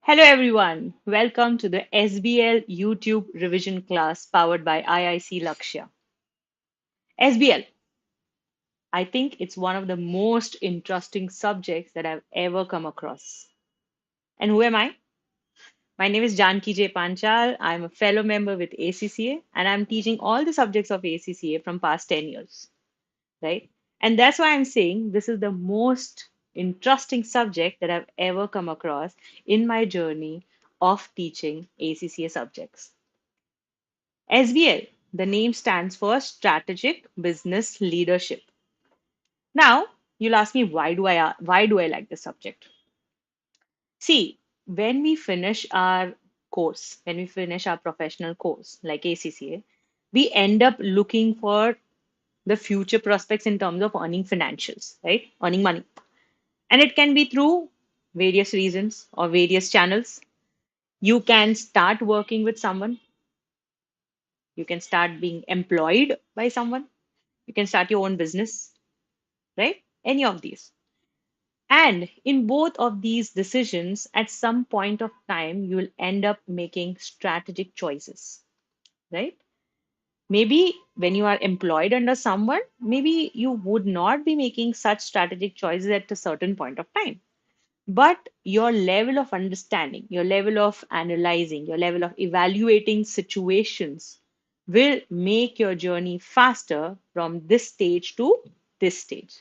Hello everyone, welcome to the SBL YouTube revision class powered by IIC Lakshya. SBL, I think it's one of the most interesting subjects that I've ever come across. And who am I? My name is Janki J. Panchal. I'm a fellow member with ACCA and I'm teaching all the subjects of ACCA from past 10 years, right? And that's why I'm saying this is the most interesting subject that I've ever come across in my journey of teaching ACCA subjects. SBL, the name stands for Strategic Business Leadership. Now, you'll ask me why do I like this subject? See, when we finish our course, when we finish our professional course like ACCA, we end up looking for the future prospects in terms of earning financials, right? Earning money. And it can be through various reasons or various channels. You can start working with someone, you can start being employed by someone, you can start your own business, right? Any of these. And in both of these decisions, at some point of time, you will end up making strategic choices, right? Maybe when you are employed under someone, maybe you would not be making such strategic choices at a certain point of time. But your level of understanding, your level of analyzing, your level of evaluating situations will make your journey faster from this stage to this stage.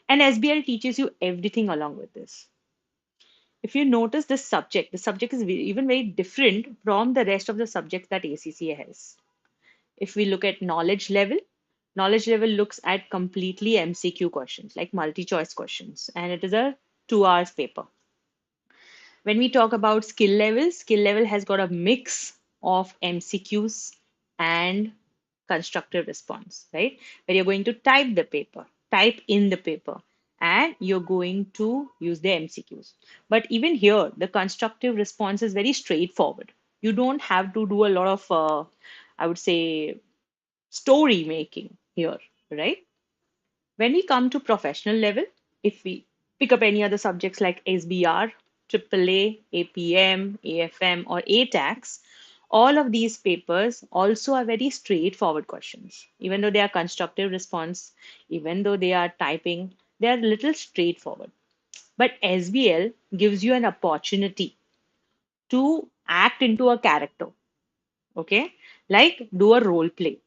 And SBL teaches you everything along with this. If you notice this subject, the subject is even very different from the rest of the subjects that ACCA has. If we look at knowledge level looks at completely MCQ questions, like multi-choice questions, and it is a 2 hours paper. When we talk about skill level has got a mix of MCQs and constructive response, right? Where you're going to type in the paper, and you're going to use the MCQs. But even here, the constructive response is very straightforward. You don't have to do a lot of, I would say, story making here, right? When we come to professional level, if we pick up any other subjects like SBR, AAA, APM, AFM, or ATAX, all of these papers also are very straightforward questions. Even though they are constructive response, even though they are typing, they are a little straightforward. But SBL gives you an opportunity to act into a character, okay? Like do a role play,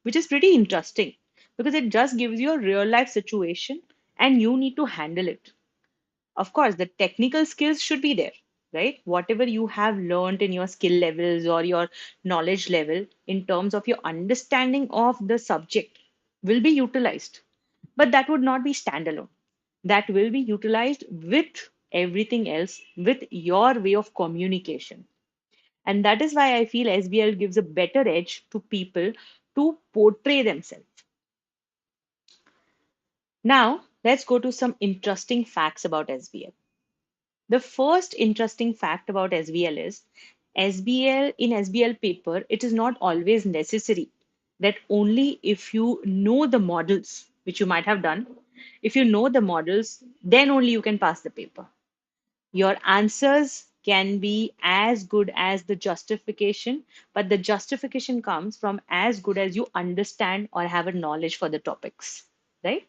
which is pretty interesting because it just gives you a real life situation and you need to handle it. Of course, the technical skills should be there, right? Whatever you have learned in your skill levels or your knowledge level in terms of your understanding of the subject will be utilized, but that would not be standalone. That will be utilized with everything else, with your way of communication. And that is why I feel SBL gives a better edge to people to portray themselves. Now, let's go to some interesting facts about SBL. The first interesting fact about SBL is in SBL paper, it is not always necessary that only if you know the models, which you might have done, if you know the models, then only you can pass the paper. Your answers can be as good as the justification, but the justification comes from as good as you understand or have a knowledge for the topics, right?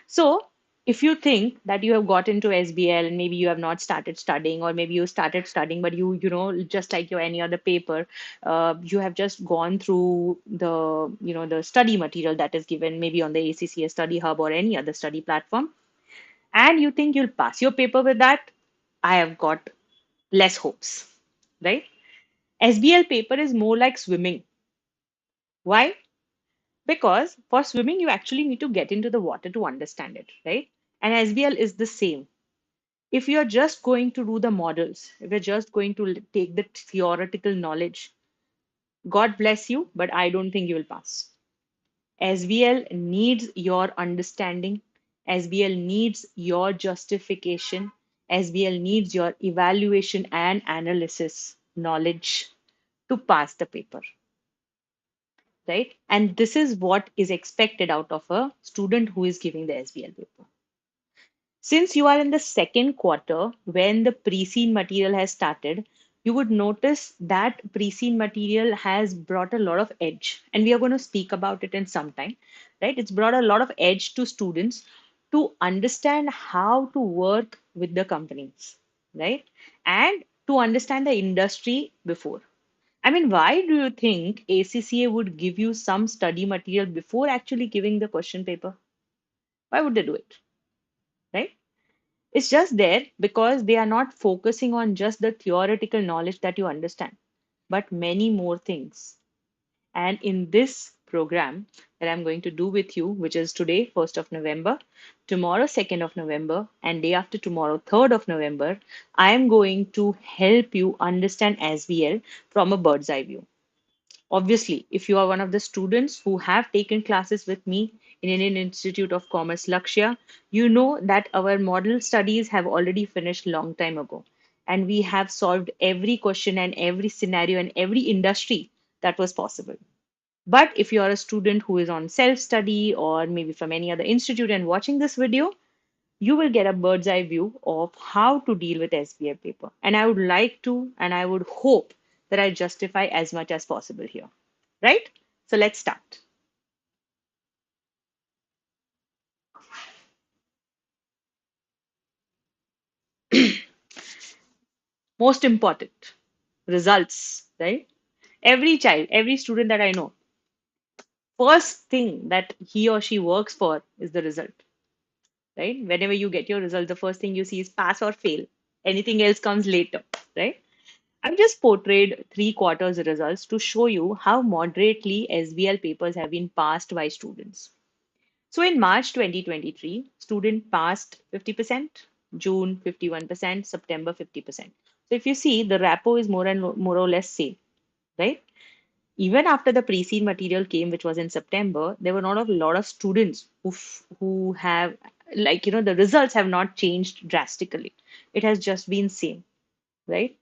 So, if you think that you have got into SBL and maybe you have not started studying, or maybe you started studying, but just like your any other paper, you have just gone through the study material that is given maybe on the ACCA Study Hub or any other study platform, and you think you'll pass your paper with that, I have got less hopes, right? SBL paper is more like swimming. Why? Because for swimming, you actually need to get into the water to understand it, right? And SBL is the same. If you're just going to do the models, if you're just going to take the theoretical knowledge, God bless you, but I don't think you will pass. SBL needs your understanding. SBL needs your justification. SBL needs your evaluation and analysis knowledge to pass the paper, right? And this is what is expected out of a student who is giving the SBL paper. Since you are in the second quarter, when the pre-seen material has started, you would notice that pre-seen material has brought a lot of edge. And we are going to speak about it in some time, right? It's brought a lot of edge to students to understand how to work with the companies, right? And to understand the industry before. I mean, why do you think ACCA would give you some study material before actually giving the question paper? Why would they do it, right? It's just there because they are not focusing on just the theoretical knowledge that you understand, but many more things. And in this program that I'm going to do with you, which is today, 1st of November, tomorrow, 2nd of November, and day after tomorrow, 3rd of November, I am going to help you understand SBL from a bird's eye view. Obviously, if you are one of the students who have taken classes with me in Indian Institute of Commerce Lakshya, you know that our model studies have already finished long time ago. And we have solved every question and every scenario and every industry that was possible. But if you are a student who is on self-study or maybe from any other institute and watching this video, you will get a bird's eye view of how to deal with SBL paper. And I would like to, and I would hope that I justify as much as possible here, right? So let's start. Most important, results, right? Every child, every student that I know, first thing that he or she works for is the result, right? Whenever you get your result, the first thing you see is pass or fail. Anything else comes later, right? I've just portrayed 3 quarters results to show you how moderately SBL papers have been passed by students. So in March 2023, student passed 50%, June 51%, September 50%. So if you see, the rapport is more or less same, right? Even after the pre-seen material came, which was in September, there were not a lot of students who have the results have not changed drastically. It has just been same, right?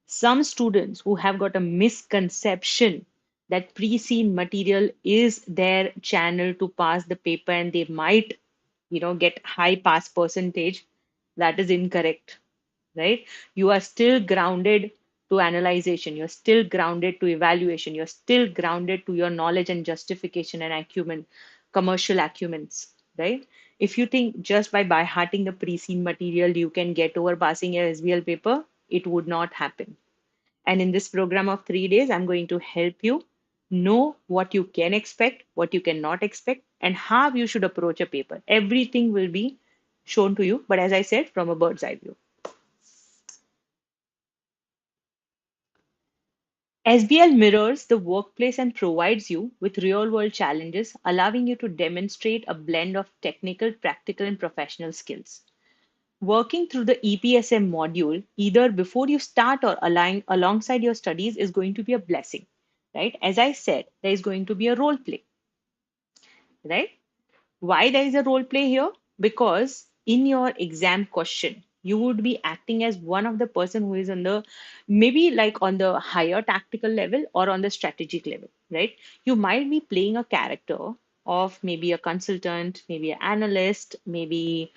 Some students who have got a misconception that pre-seen material is their channel to pass the paper and they might get high pass percentage, that is incorrect, right? You are still grounded to analyzation, you're still grounded to evaluation, you're still grounded to your knowledge and justification and acumen, commercial acumens, right? If you think just by hearting the pre-seen material you can get over passing your SBL paper, it would not happen. And in this program of 3 days, I'm going to help you know what you can expect, what you cannot expect, and how you should approach a paper. Everything will be shown to you, but as I said, from a bird's eye view. SBL mirrors the workplace and provides you with real world challenges, allowing you to demonstrate a blend of technical, practical, and professional skills. Working through the EPSM module, either before you start or alongside your studies, is going to be a blessing, right? As I said, there is going to be a role play, right? Why there is a role play here? Because in your exam question, you would be acting as one of the person who is on the maybe like on the higher tactical level or on the strategic level, right? You might be playing a character of maybe a consultant, maybe an analyst, maybe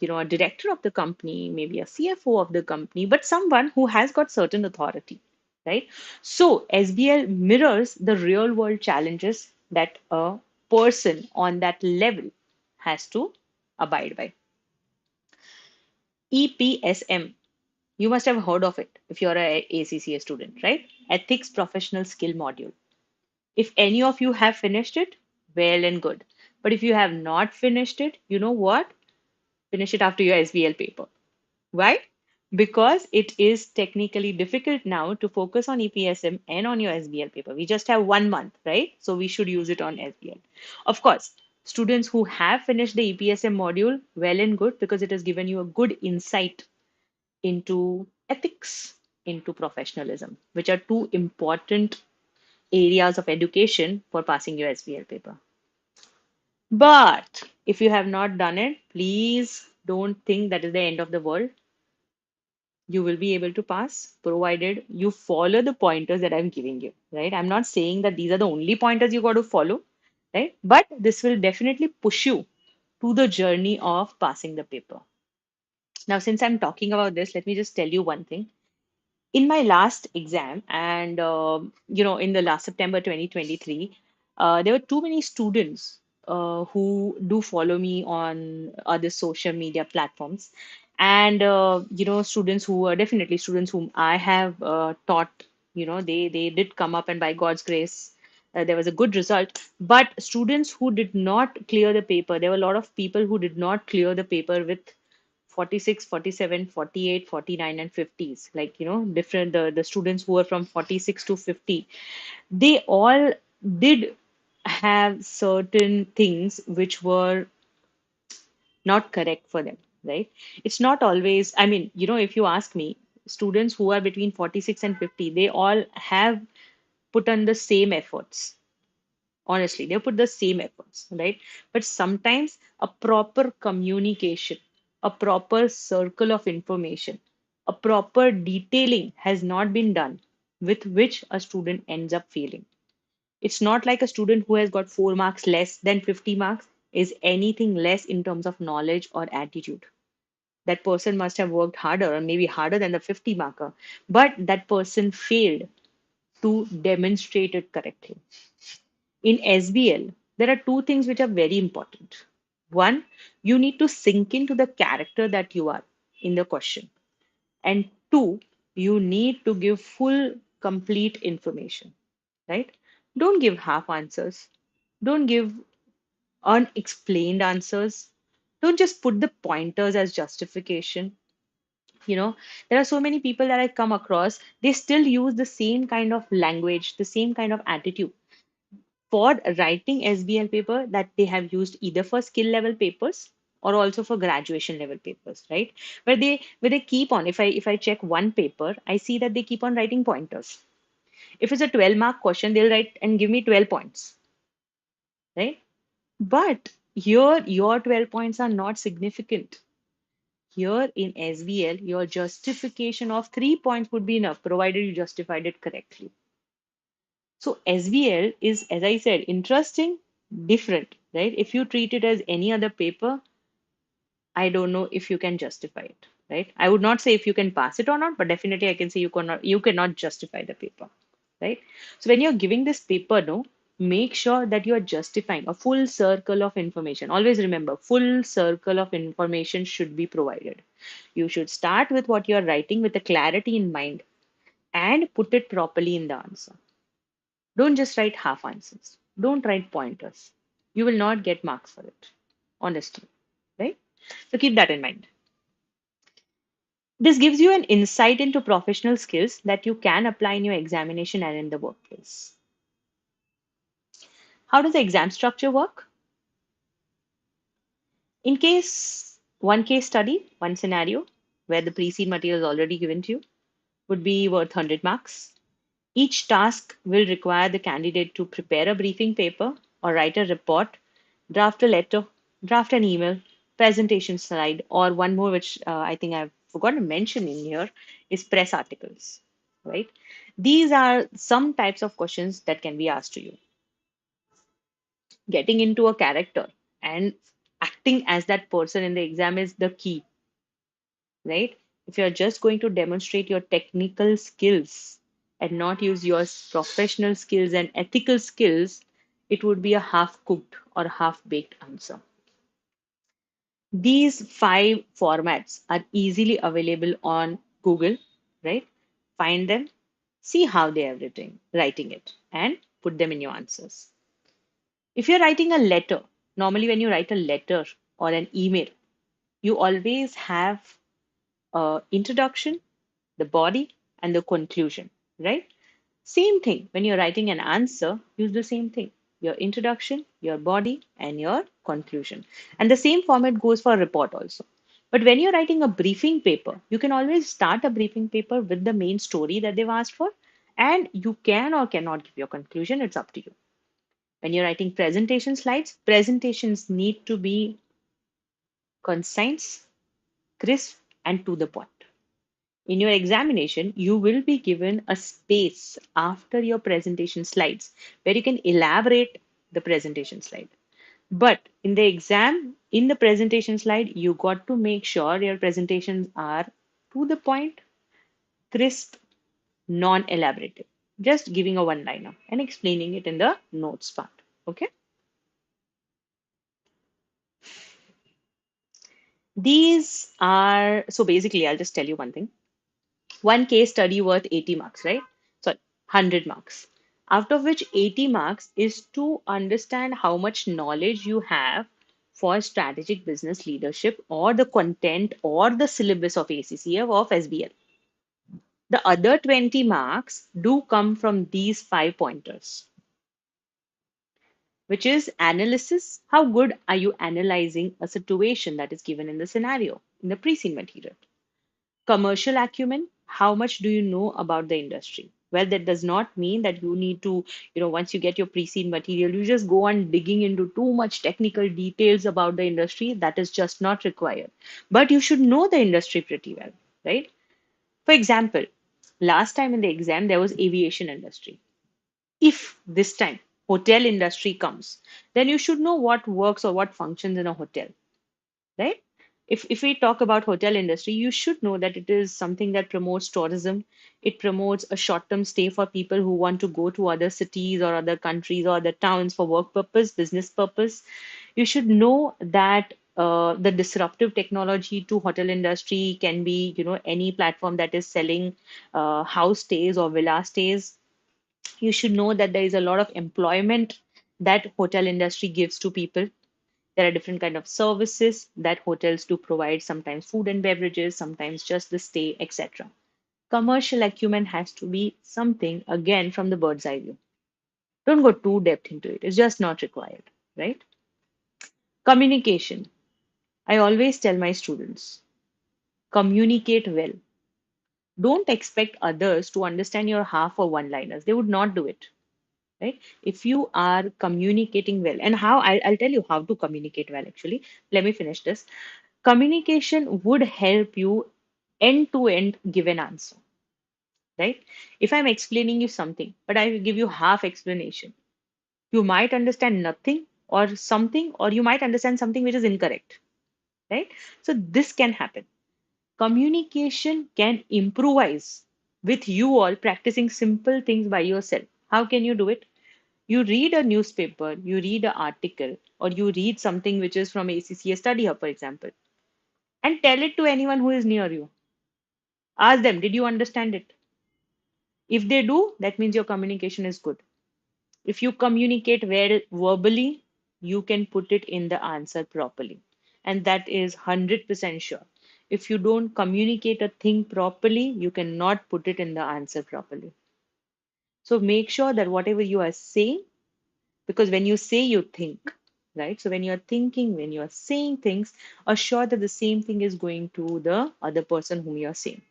a director of the company, maybe a CFO of the company, but someone who has got certain authority, right? So SBL mirrors the real world challenges that a person on that level has to abide by. EPSM, you must have heard of it if you're a ACCA student, right? Ethics Professional Skill Module. If any of you have finished it, well and good. But if you have not finished it, you know what? Finish it after your SBL paper. Why? Because it is technically difficult now to focus on EPSM and on your SBL paper. We just have 1 month, right? So we should use it on SBL. Of course, students who have finished the EPSM module, well and good, because it has given you a good insight into ethics, into professionalism, which are two important areas of education for passing your SBL paper. But if you have not done it, please don't think that is the end of the world. You will be able to pass provided you follow the pointers that I'm giving you, right? I'm not saying that these are the only pointers you got to follow, right? But this will definitely push you to the journey of passing the paper. Now, since I'm talking about this, let me just tell you one thing. In my last exam, and in the last September 2023, there were too many students who do follow me on other social media platforms, and students who are definitely students whom I have taught. They did come up, and by God's grace, there was a good result. But students who did not clear the paper, there were a lot of people who did not clear the paper with 46, 47, 48, 49, and 50s. Like, different, the students who were from 46 to 50, they all did have certain things which were not correct for them, right? It's not always, I mean, if you ask me, students who are between 46 and 50, they all have put on the same efforts. Honestly, they put the same efforts, right? But sometimes a proper communication, a proper circle of information, a proper detailing has not been done, with which a student ends up failing. It's not like a student who has got 4 marks less than 50 marks is anything less in terms of knowledge or attitude. That person must have worked harder, or maybe harder than the 50 marker, but that person failed to demonstrate it correctly. In SBL, there are two things which are very important. One, you need to sink into the character that you are in the question. And two, you need to give full, complete information, right? Don't give half answers. Don't give unexplained answers. Don't just put the pointers as justification. You know, there are so many people that I come across, they still use the same kind of language, the same kind of attitude for writing SBL paper that they have used either for skill level papers or also for graduation level papers, right? Where they keep on, if I check one paper, I see that they keep on writing pointers. If it's a 12-mark question, they'll write and give me 12 points, right? But here your 12 points are not significant. Here in SBL, your justification of 3 points would be enough, provided you justified it correctly. So SBL is, as I said, interesting, different, right? If you treat it as any other paper, I don't know if you can justify it, right? I would not say if you can pass it or not, but definitely I can say you cannot justify the paper, right? So when you're giving this paper, no, make sure that you are justifying a full circle of information. Always remember, full circle of information should be provided. You should start with what you're writing with a clarity in mind and put it properly in the answer. Don't just write half answers. Don't write pointers. You will not get marks for it, honestly, right? So keep that in mind. This gives you an insight into professional skills that you can apply in your examination and in the workplace. How does the exam structure work? In case one case study, one scenario where the pre-seed material is already given to you would be worth 100 marks. Each task will require the candidate to prepare a briefing paper or write a report, draft a letter, draft an email, presentation slide, or one more, which I think I've forgotten to mention in here, is press articles, right? These are some types of questions that can be asked to you. Getting into a character and acting as that person in the exam is the key, right? If you're just going to demonstrate your technical skills and not use your professional skills and ethical skills, it would be a half cooked or half baked answer. These 5 formats are easily available on Google, right? Find them, see how they are writing it, and put them in your answers. If you're writing a letter, normally when you write a letter or an email, you always have introduction, the body, and the conclusion, right? Same thing. When you're writing an answer, use the same thing. Your introduction, your body, and your conclusion. And the same format goes for a report also. But when you're writing a briefing paper, you can always start a briefing paper with the main story that they've asked for, and you can or cannot give your conclusion. It's up to you. When you're writing presentation slides, presentations need to be concise, crisp, and to the point. In your examination, you will be given a space after your presentation slides where you can elaborate the presentation slide. But in the exam, In the presentation slide, you got to make sure your presentations are to the point, crisp, non-elaborative. Just giving a one-liner and explaining it in the notes part. Okay. These are, so basically, I'll just tell you one thing. One case study worth 80 marks, right? Sorry, 100 marks. Out of which 80 marks is to understand how much knowledge you have for strategic business leadership or the content or the syllabus of ACCA of SBL. The other 20 marks do come from these 5 pointers, which is analysis. How good are you analyzing a situation that is given in the scenario, in the pre-scene material? Commercial acumen, how much do you know about the industry? Well, that does not mean that you need to, once you get your pre-scene material, you just go on digging into too much technical details about the industry. That is just not required. But you should know the industry pretty well, right? For example, last time in the exam, there was aviation industry. If this time hotel industry comes, then you should know what works or what functions in a hotel, right? If we talk about hotel industry, you should know that it is something that promotes tourism. It promotes a short-term stay for people who want to go to other cities or other countries or other towns for work purpose, business purpose. You should know that the disruptive technology to hotel industry can be, any platform that is selling house stays or villa stays. You should know that there is a lot of employment that hotel industry gives to people. There are different kind of services that hotels do provide, sometimes food and beverages, sometimes just the stay, etc. Commercial acumen has to be something, again, from the bird's eye view. Don't go too depth into it. It's just not required, right? Communication. I always tell my students, communicate well. Don't expect others to understand your half or one-liners. They would not do it, right? If you are communicating well, and how, I'll tell you how to communicate well, actually. Let me finish this. Communication would help you end to end give an answer, right? If I'm explaining you something, but I give you half explanation, you might understand nothing or something, or you might understand something which is incorrect, right? So this can happen. Communication can improvise with you all practicing simple things by yourself. How can you do it? You read a newspaper, you read an article, or you read something which is from ACCA Study Hub, for example, and tell it to anyone who is near you. Ask them, did you understand it? If they do, that means your communication is good. If you communicate well verbally, you can put it in the answer properly. And that is 100% sure. If you don't communicate a thing properly, you cannot put it in the answer properly. So make sure that whatever you are saying, because when you say, you think, right? So when you're thinking, when you're saying things, assure that the same thing is going to the other person whom you're saying,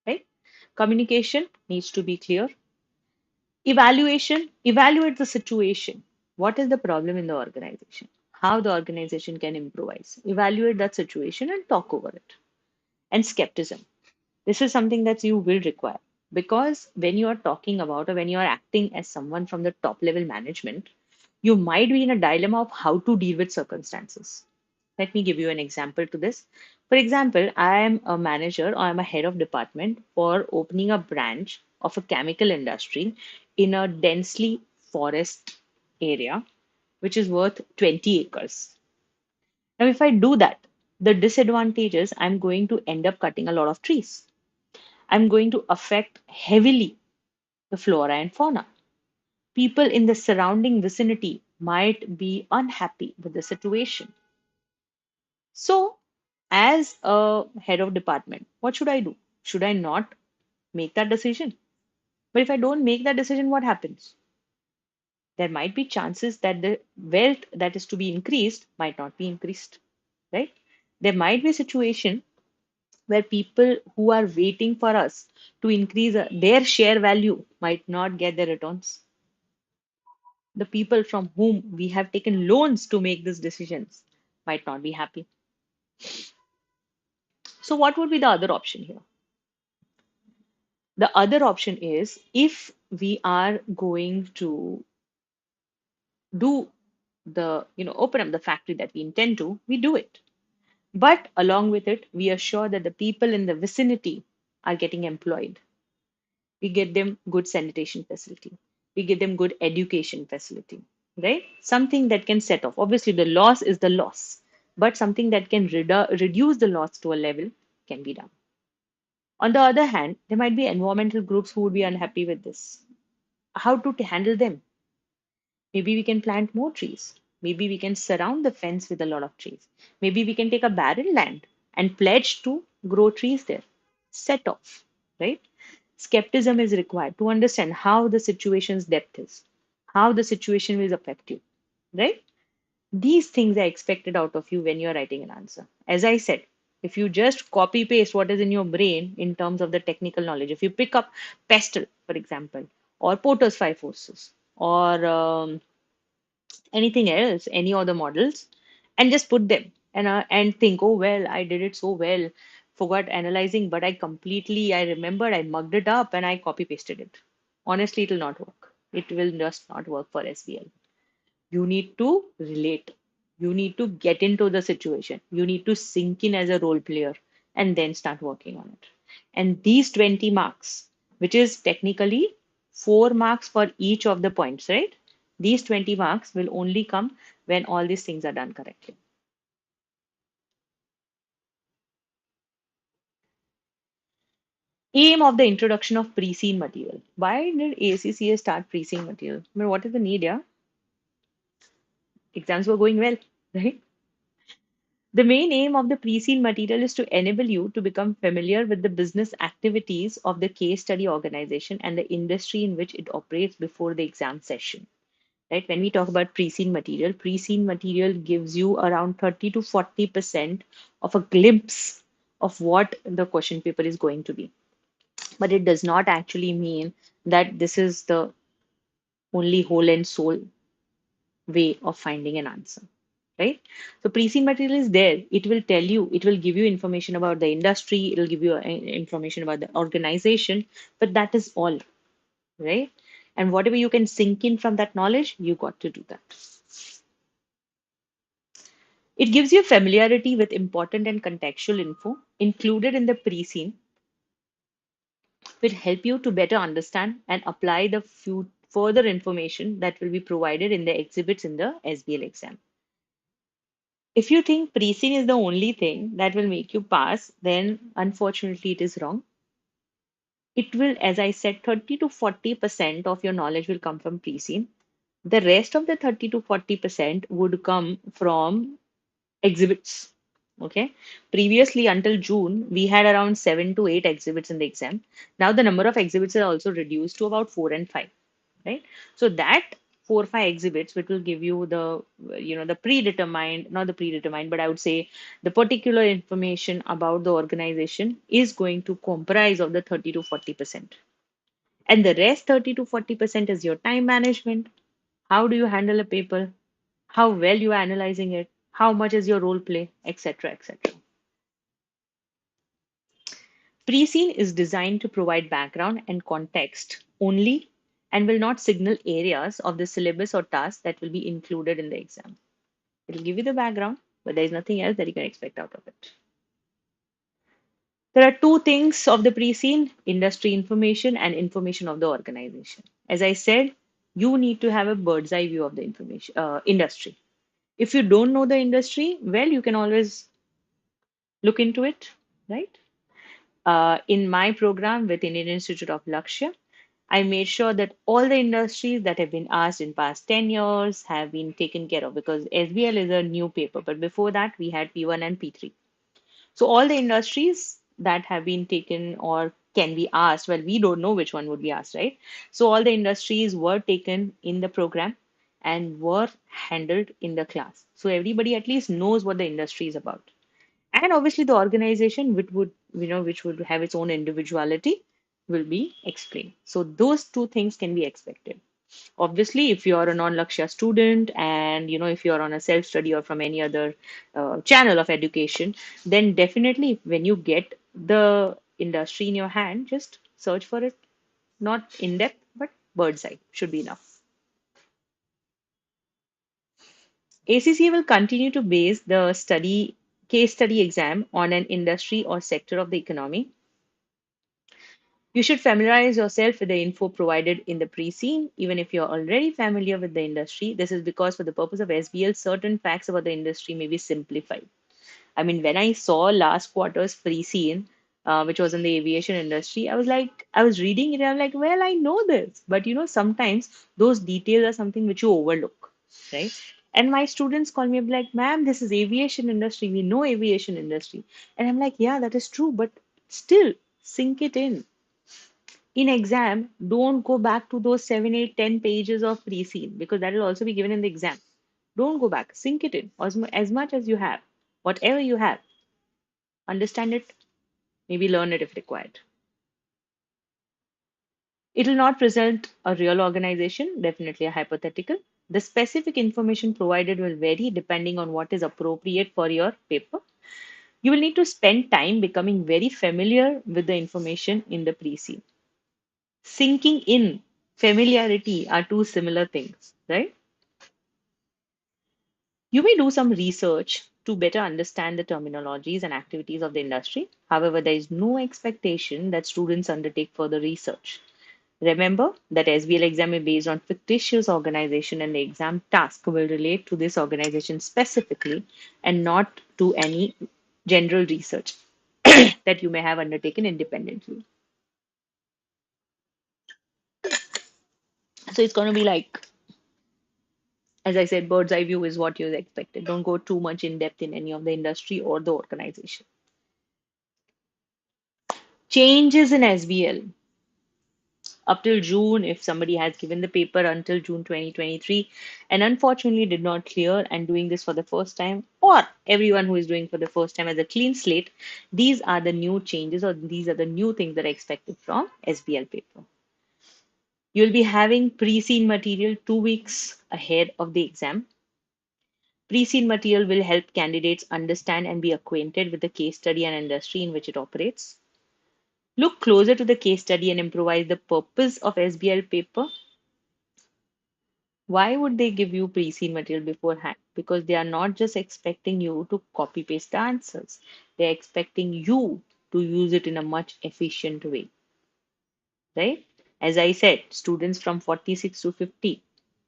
right? Communication needs to be clear. Evaluation, evaluate the situation. What is the problem in the organization? How the organization can improvise. Evaluate that situation and talk over it. And skepticism. This is something that you will require because when you are talking about or when you are acting as someone from the top level management, you might be in a dilemma of how to deal with circumstances. Let me give you an example to this. For example, I am a manager or I'm a head of department for opening a branch of a chemical industry in a densely forest area, which is worth 20 acres. Now, if I do that, the disadvantage is I'm going to end up cutting a lot of trees. I'm going to affect heavily the flora and fauna. People in the surrounding vicinity might be unhappy with the situation. So, as a head of department, what should I do? Should I not make that decision? But if I don't make that decision, what happens? There might be chances that the wealth that is to be increased might not be increased, right? There might be a situation where people who are waiting for us to increase their share value might not get their returns. The people from whom we have taken loans to make these decisions might not be happy. So, what would be the other option here? The other option is if we are going to do open up the factory that we intend to, we do it. But along with it, we assure that the people in the vicinity are getting employed. We get them good sanitation facility. We get them good education facility, right? Something that can set off. Obviously, the loss is the loss, but something that can reduce the loss to a level can be done. On the other hand, there might be environmental groups who would be unhappy with this. How to handle them? Maybe we can plant more trees. Maybe we can surround the fence with a lot of trees. Maybe we can take a barren land and pledge to grow trees there. Set off, right? Skepticism is required to understand how the situation's depth is, how the situation will affect you, right? These things are expected out of you when you're writing an answer. As I said, if you just copy paste what is in your brain in terms of the technical knowledge, if you pick up pestle, for example, or Porter's five forces, or anything else, any other models, and just put them and think, oh well, I did it so well, forgot analyzing, but I remembered, I mugged it up, and I copy pasted it. Honestly, it will not work. It will just not work for SBL. You need to relate. You need to get into the situation. You need to sink in as a role player and then start working on it. And these 20 marks, which is technically 4 marks for each of the points, right? These 20 marks will only come when all these things are done correctly. Aim of the introduction of pre-seen material. Why did ACCA start pre-seen material? I mean, what is the need, yeah? Exams were going well, right? The main aim of the pre-seen material is to enable you to become familiar with the business activities of the case study organization and the industry in which it operates before the exam session. Right? When we talk about pre-seen material gives you around 30 to 40% of a glimpse of what the question paper is going to be. But it does not actually mean that this is the only whole and soul way of finding an answer, right? So pre-seed material is there. It will tell you, it will give you information about the industry, it will give you information about the organization, but that is all, right? And whatever you can sink in from that knowledge, you got to do that. It gives you familiarity with important and contextual info included in the pre-scene, will help you to better understand and apply the further information that will be provided in the exhibits in the SBL exam. If you think pre-scene is the only thing that will make you pass, then unfortunately it is wrong. It will, as I said, 30 to 40% of your knowledge will come from pre-scene. The rest of the 30 to 40% would come from exhibits. Okay. Previously, until June, we had around 7 to 8 exhibits in the exam. Now the number of exhibits are also reduced to about 4 and 5, right? So that 4 or 5 exhibits, which will give you the predetermined, not the predetermined, but I would say the particular information about the organization is going to comprise of the 30 to 40%. And the rest 30 to 40% is your time management. How do you handle a paper? How well you are analyzing it? How much is your role play, etc., etc. Pre-scene is designed to provide background and context only and will not signal areas of the syllabus or tasks that will be included in the exam. It will give you the background, but there is nothing else that you can expect out of it. There are two things of the pre-scene: industry information and information of the organization. As I said, you need to have a bird's eye view of the information industry. If you don't know the industry, well, you can always look into it, right? In my program with Indian Institute of Lakshya, I made sure that all the industries that have been asked in past 10 years have been taken care of, because SBL is a new paper, but before that we had P1 and P3. So all the industries that have been taken or can be asked, well, we don't know which one would be asked, right? So all the industries were taken in the program and were handled in the class. So everybody at least knows what the industry is about. And obviously the organization which would have its own individuality will be explained. So those two things can be expected. Obviously, if you are a non-Lakshya student and if you are on a self-study or from any other channel of education, then definitely when you get the industry in your hand, just search for it. Not in depth, but bird's eye should be enough. ACCA will continue to base the study case study exam on an industry or sector of the economy. You should familiarize yourself with the info provided in the pre-scene, even if you're already familiar with the industry. This is because, for the purpose of SBL, certain facts about the industry may be simplified. I mean, when I saw last quarter's pre-scene, which was in the aviation industry, I was reading it, and I'm like, well, I know this, but sometimes those details are something which you overlook, right? And my students call me up like, ma'am, this is aviation industry. We know aviation industry. And I'm like, yeah, that is true, but still sink it in exam. Don't go back to those 7, 8, 10 pages of pre-scene because that will also be given in the exam. Don't go back. Sink it in as much as you have. Whatever you have, understand it, maybe learn it if required. It will not present a real organization, definitely a hypothetical. The specific information provided will vary depending on what is appropriate for your paper. You will need to spend time becoming very familiar with the information in the pre-scene. Sinking in, familiarity are two similar things, right? You may do some research to better understand the terminologies and activities of the industry. However, there is no expectation that students undertake further research. Remember that SBL exam is based on fictitious organization and the exam task will relate to this organization specifically and not to any general research that you may have undertaken independently. So it's going to be like, as I said, bird's eye view is what you're expected. Don't go too much in depth in any of the industry or the organization. Changes in SBL. Up till June, if somebody has given the paper until June 2023 and unfortunately did not clear and doing this for the first time, or everyone who is doing for the first time as a clean slate, these are the new changes or these are the new things that are expected from SBL paper. You'll be having pre-scene material 2 weeks ahead of the exam. Pre-scene material will help candidates understand and be acquainted with the case study and industry in which it operates. Look closer to the case study and improvise the purpose of SBL paper. Why would they give you pre-scene material beforehand? Because they are not just expecting you to copy paste the answers. They're expecting you to use it in a much efficient way, right? As I said, students from 46 to 50,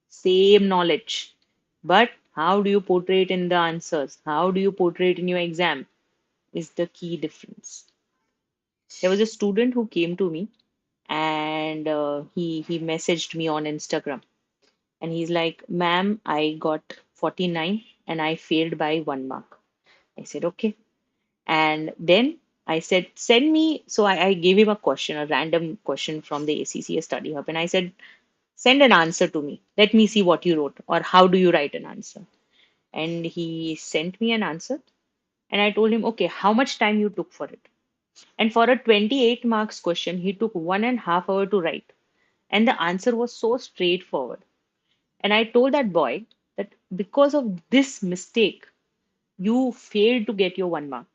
same knowledge. But how do you portray it in the answers? How do you portray it in your exam is the key difference. There was a student who came to me and he messaged me on Instagram. And he's like, ma'am, I got 49 and I failed by 1 mark. I said, okay. And then I said, send me. So I gave him a question, a random question from the ACCA Study Hub. And I said, send an answer to me. Let me see what you wrote or how do you write an answer. And he sent me an answer. And I told him, okay, how much time you took for it? And for a 28 marks question, he took 1.5 hours to write. And the answer was so straightforward. And I told that boy that because of this mistake, you failed to get your 1 mark.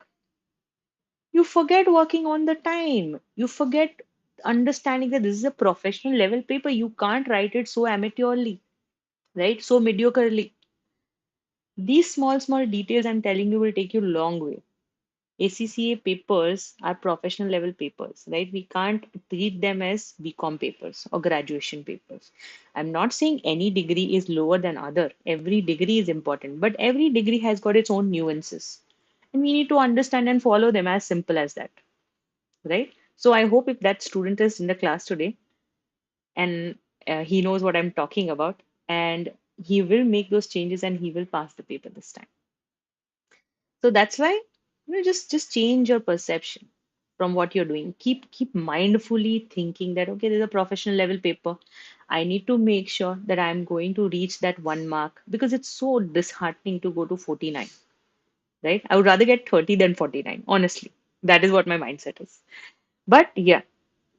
You forget working on the time. You forget understanding that this is a professional level paper. You can't write it so amateurly, right? So mediocrely. These small details I'm telling you will take you a long way. ACCA papers are professional level papers, right? We can't treat them as BCom papers or graduation papers. I'm not saying any degree is lower than other. Every degree is important, but every degree has got its own nuances. And we need to understand and follow them as simple as that, right? So I hope if that student is in the class today and he knows what I'm talking about and he will make those changes and he will pass the paper this time. So that's why just change your perception from what you're doing. Keep mindfully thinking that okay, there's a professional level paper. I need to make sure that I'm going to reach that 1 mark because it's so disheartening to go to 49, right? I would rather get 30 than 49, honestly. That is what my mindset is. But yeah,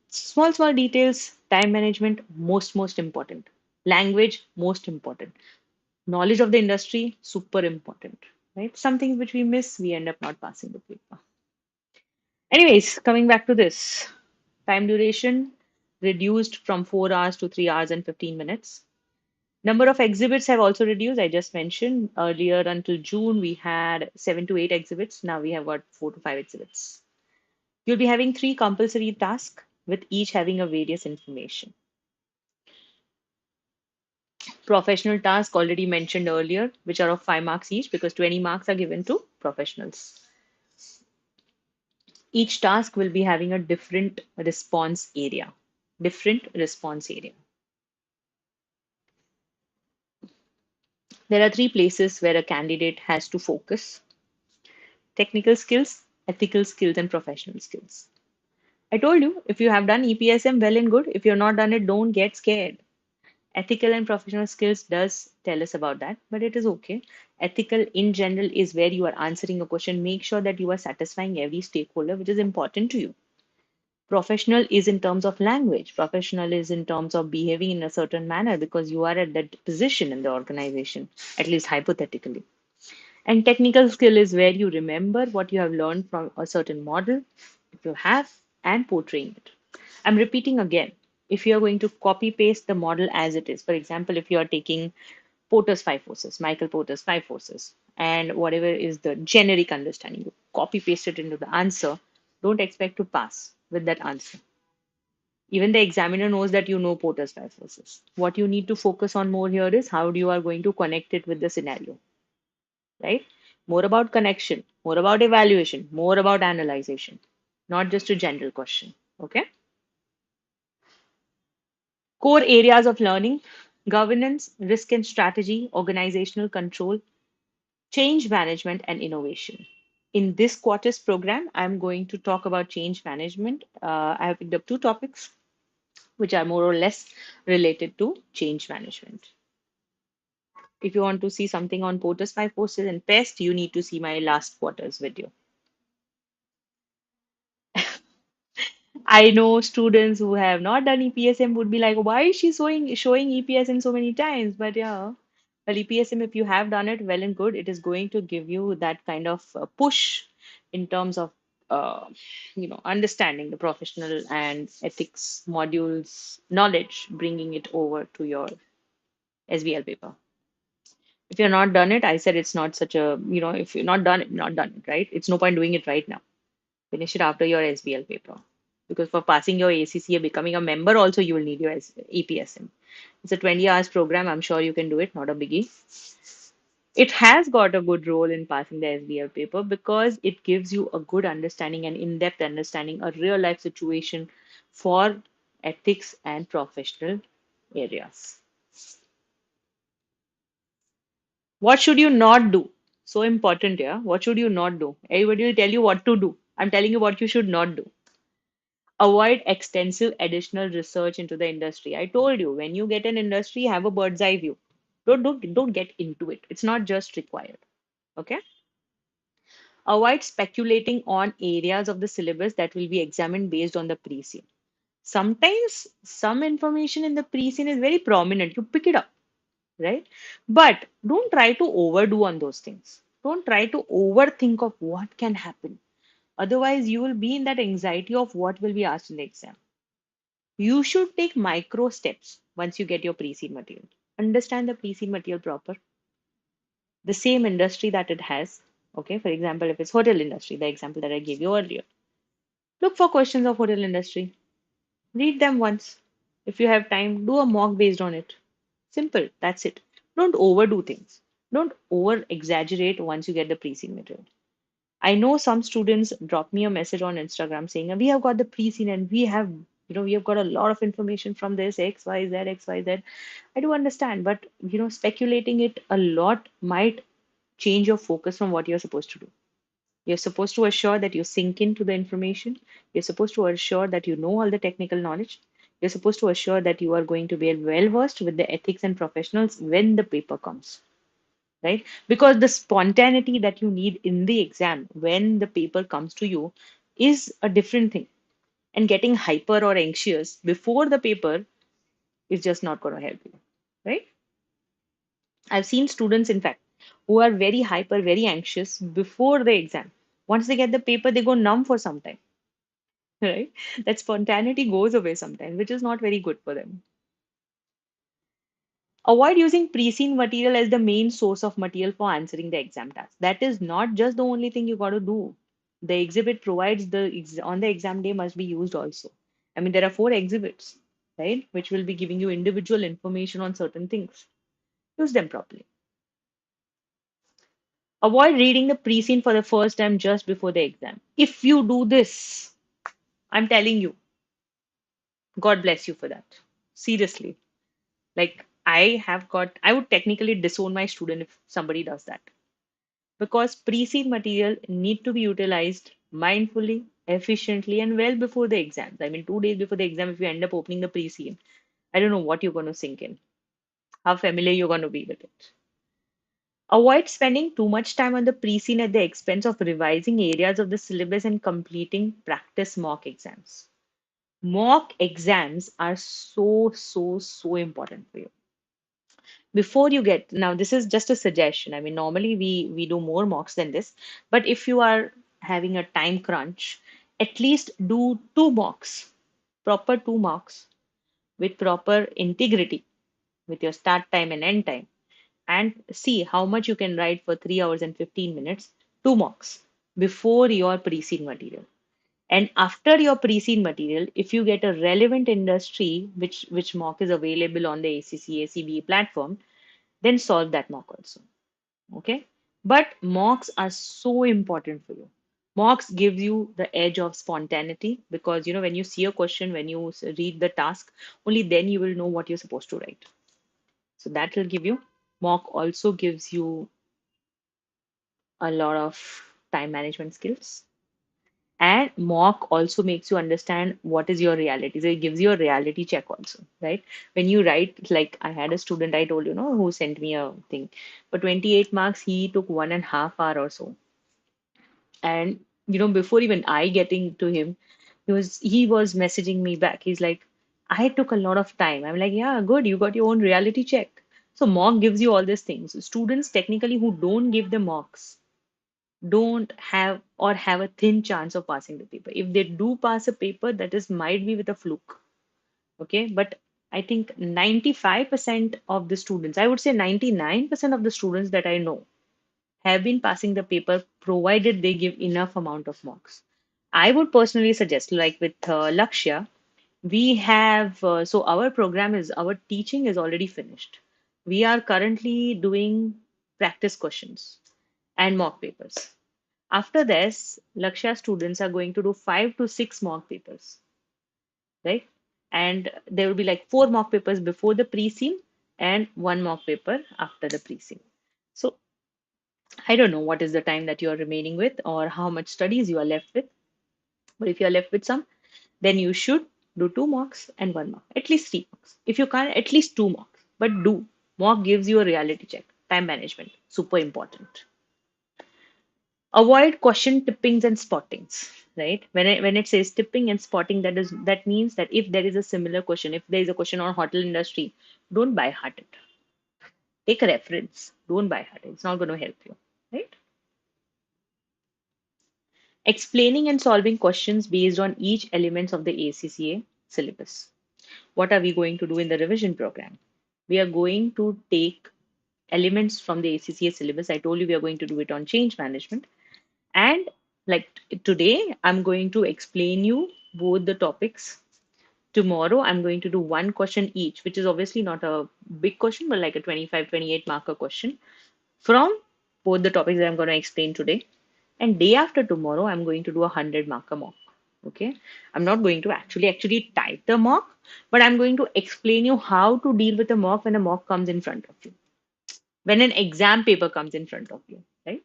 small details, time management, most important. Language, most important. Knowledge of the industry, super important, right? Some things which we miss, we end up not passing the paper. Anyways, coming back to this, time duration reduced from 4 hours to 3 hours and 15 minutes. Number of exhibits have also reduced. I just mentioned earlier until June, we had 7 to 8 exhibits. Now we have got 4 to 5 exhibits. You'll be having 3 compulsory tasks with each having a various information. Professional tasks already mentioned earlier, which are of 5 marks each because 20 marks are given to professionals. Each task will be having a different response area. Different response area. There are 3 places where a candidate has to focus: technical skills, ethical skills, and professional skills. I told you, if you have done EPSM, well and good. If you've not done it, don't get scared. Ethical and professional skills does tell us about that, but it is okay. Ethical in general is where you are answering a question. Make sure that you are satisfying every stakeholder, which is important to you. Professional is in terms of language. Professional is in terms of behaving in a certain manner because you are at that position in the organization, at least hypothetically. And technical skill is where you remember what you have learned from a certain model, if you have, and portraying it. I'm repeating again. If you are going to copy paste the model as it is, for example, if you are taking Porter's 5 forces, Michael Porter's 5 forces, and whatever is the generic understanding, you copy paste it into the answer, don't expect to pass with that answer. Even the examiner knows that you know Porter's 5 forces. What you need to focus on more here is how you are going to connect it with the scenario, right? More about connection, more about evaluation, more about analyzation, not just a general question. Okay. Core areas of learning: governance, risk and strategy, organizational control, change management, and innovation. In this quarter's program, I'm going to talk about change management. I have picked up 2 topics which are more or less related to change management. If you want to see something on Porter's 5 forces and PEST, you need to see my last quarter's video. I know students who have not done EPSM would be like, why is she showing EPSM so many times? But yeah, well, EPSM, if you have done it, well and good. It is going to give you that kind of push in terms of understanding the professional and ethics modules knowledge, bringing it over to your SBL paper. If you're not done it, I said it's not such a, if you're not done it, not done it, right? It's no point doing it right now. Finish it after your SBL paper. Because for passing your ACCA, becoming a member, also you will need your EPSM. It's a 20 hours program. I'm sure you can do it, not a biggie. It has got a good role in passing the SBL paper because it gives you a good understanding and in-depth understanding, a real life situation for ethics and professional areas. What should you not do? So important, yeah. What should you not do? Everybody will tell you what to do. I'm telling you what you should not do. Avoid extensive additional research into the industry. I told you, when you get an industry, have a bird's eye view. Don't get into it. It's not just required. Okay. Avoid speculating on areas of the syllabus that will be examined based on the pre-scene. Sometimes some information in the pre-scene is very prominent. You pick it up, right? But don't try to overdo on those things. Don't try to overthink of what can happen. Otherwise, you will be in that anxiety of what will be asked in the exam. You should take micro steps once you get your pre-seed material. Understand the pre-seed material proper, the same industry that it has. Okay, for example, if it's hotel industry, the example that I gave you earlier, look for questions of hotel industry. Read them once. If you have time, do a mock based on it. Simple, that's it. Don't overdo things. Don't over exaggerate once you get the pre-seed material. I know some students drop me a message on Instagram saying, we have got the pre-scene and we have got a lot of information from this X, Y, Z, X, Y, Z. I do understand, but speculating it a lot might change your focus from what you're supposed to do. You're supposed to assure that you sink into the information. You're supposed to assure that you know all the technical knowledge. You're supposed to assure that you are going to be well versed with the ethics and professionals when the paper comes, right? Because the spontaneity that you need in the exam when the paper comes to you is a different thing. And getting hyper or anxious before the paper is just not going to help you, right? I've seen students, in fact, who are very hyper, very anxious before the exam. Once they get the paper, they go numb for some time, right? That spontaneity goes away sometimes, which is not very good for them. Avoid using pre-seen material as the main source of material for answering the exam task. That is not just the only thing you got to do. The exhibit provides on the exam day must be used also. I mean, there are four exhibits, right, which will be giving you individual information on certain things. Use them properly. Avoid reading the pre-seen for the first time just before the exam. If you do this, I'm telling you, God bless you for that. Seriously. Like I would technically disown my student if somebody does that. Because pre-seed material need to be utilized mindfully, efficiently, and well before the exams. I mean, 2 days before the exam, if you end up opening the pre-seed, I don't know what you're going to sink in, how familiar you're going to be with it. Avoid spending too much time on the pre-seed at the expense of revising areas of the syllabus and completing practice mock exams. Mock exams are so important for you. Before you get, now this is just a suggestion. I mean, normally we do more mocks than this, but if you are having a time crunch, at least do two mocks, proper two mocks with proper integrity, with your start time and end time, and see how much you can write for 3 hours and 15 minutes, two mocks before your pre-seed material. And after your pre-seed material, if you get a relevant industry, which mock is available on the ACCA CBE platform, then solve that mock also. Okay. But mocks are so important for you. Mocks gives you the edge of spontaneity because when you see a question, when you read the task, only then you will know what you're supposed to write. So that will give you. Mock also gives you a lot of time management skills. And mock also makes you understand what is your reality. So it gives you a reality check also, right? When you write, like I had a student I told who sent me a thing. For 28 marks, he took 1.5 hours or so. And before even I getting to him, he was messaging me back. He's like, I took a lot of time. I'm like, yeah, good. You got your own reality check. So mock gives you all these things. Students technically who don't give the mocks don't have or have a thin chance of passing the paper. If they do pass a paper, that is might be with a fluke. Okay, but I think 95% of the students, I would say 99% of the students that I know have been passing the paper provided they give enough amount of marks. I would personally suggest, like with Lakshya, we have so our teaching is already finished. We are currently doing practice questions and mock papers. After this, Lakshya students are going to do 5 to 6 mock papers, right? And there will be like 4 mock papers before the pre-sim and 1 mock paper after the pre-sim. So I don't know what is the time that you are remaining with or how much studies you are left with. But if you are left with some, then you should do 2 mocks and 1 mock, at least 3 mocks. If you can't, at least 2 mocks. But do. Mock gives you a reality check. Time management, super important. Avoid question tippings and spottings, right? When it says tipping and spotting, that means that if there is a similar question, if there is a question on hotel industry, don't by heart it. Take a reference. Don't by heart it. It's not going to help you, right? Explaining and solving questions based on each elements of the ACCA syllabus. What are we going to do in the revision program? We are going to take elements from the ACCA syllabus. I told you we are going to do it on change management. And like today, I'm going to explain you both the topics. Tomorrow, I'm going to do one question each, which is obviously not a big question, but like a 25, 28 marker question from both the topics that I'm going to explain today. And day after tomorrow, I'm going to do a 100 marker mock. Okay. I'm not going to actually type the mock, but I'm going to explain you how to deal with a mock when a mock comes in front of you, when an exam paper comes in front of you, right?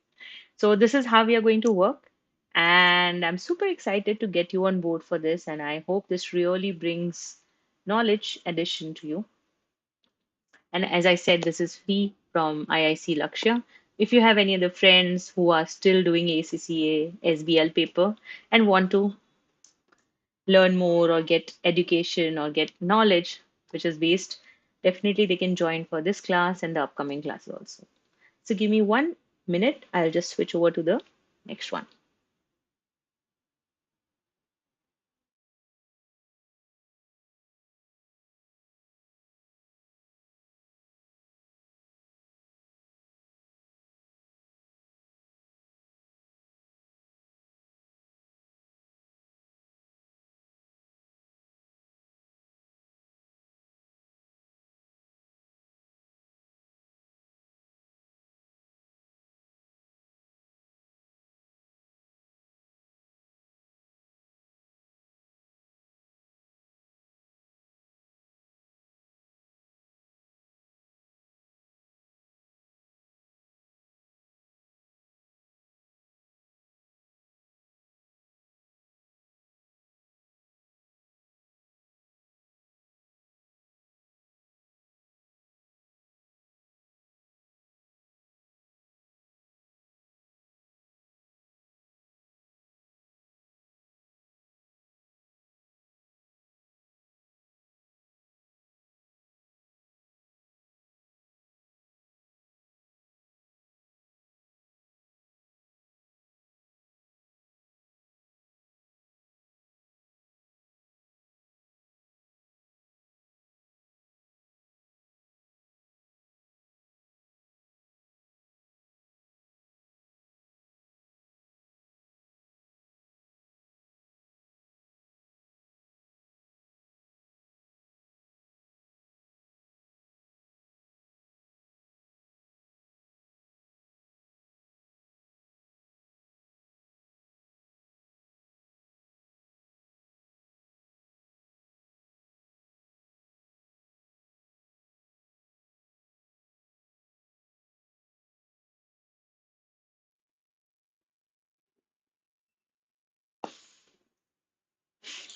So this is how we are going to work. And I'm super excited to get you on board for this. And I hope this really brings knowledge addition to you. And as I said, this is free from IIC Lakshya. If you have any other friends who are still doing ACCA, SBL paper and want to learn more or get education or get knowledge, which is based, definitely they can join for this class and the upcoming classes also. So give me 1 minute. I'll just switch over to the next one.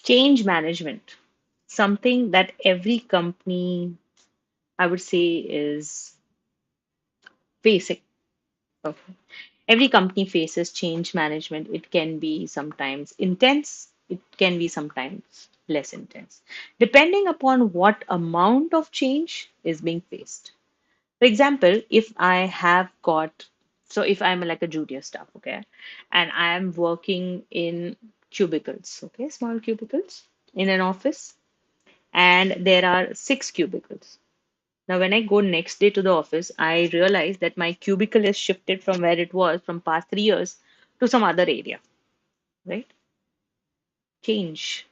Change management, something that every company, I would say, is facing. Okay. Every company faces change management. It can be sometimes intense, it can be sometimes less intense, depending upon what amount of change is being faced. For example, if I have got, so if I'm like a junior staff, okay, and I am working in cubicles, okay, small cubicles in an office, and there are 6 cubicles. Now, when I go next day to the office, I realize that my cubicle is shifted from where it was from past 3 years to some other area, right? Change.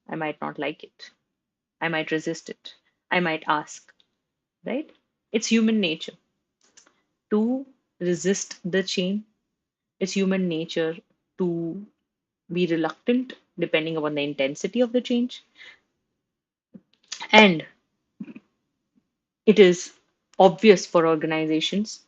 I might not like it. I might resist it. I might ask, right? It's human nature to resist the change. It's human nature to be reluctant depending upon the intensity of the change. And it is obvious for organizations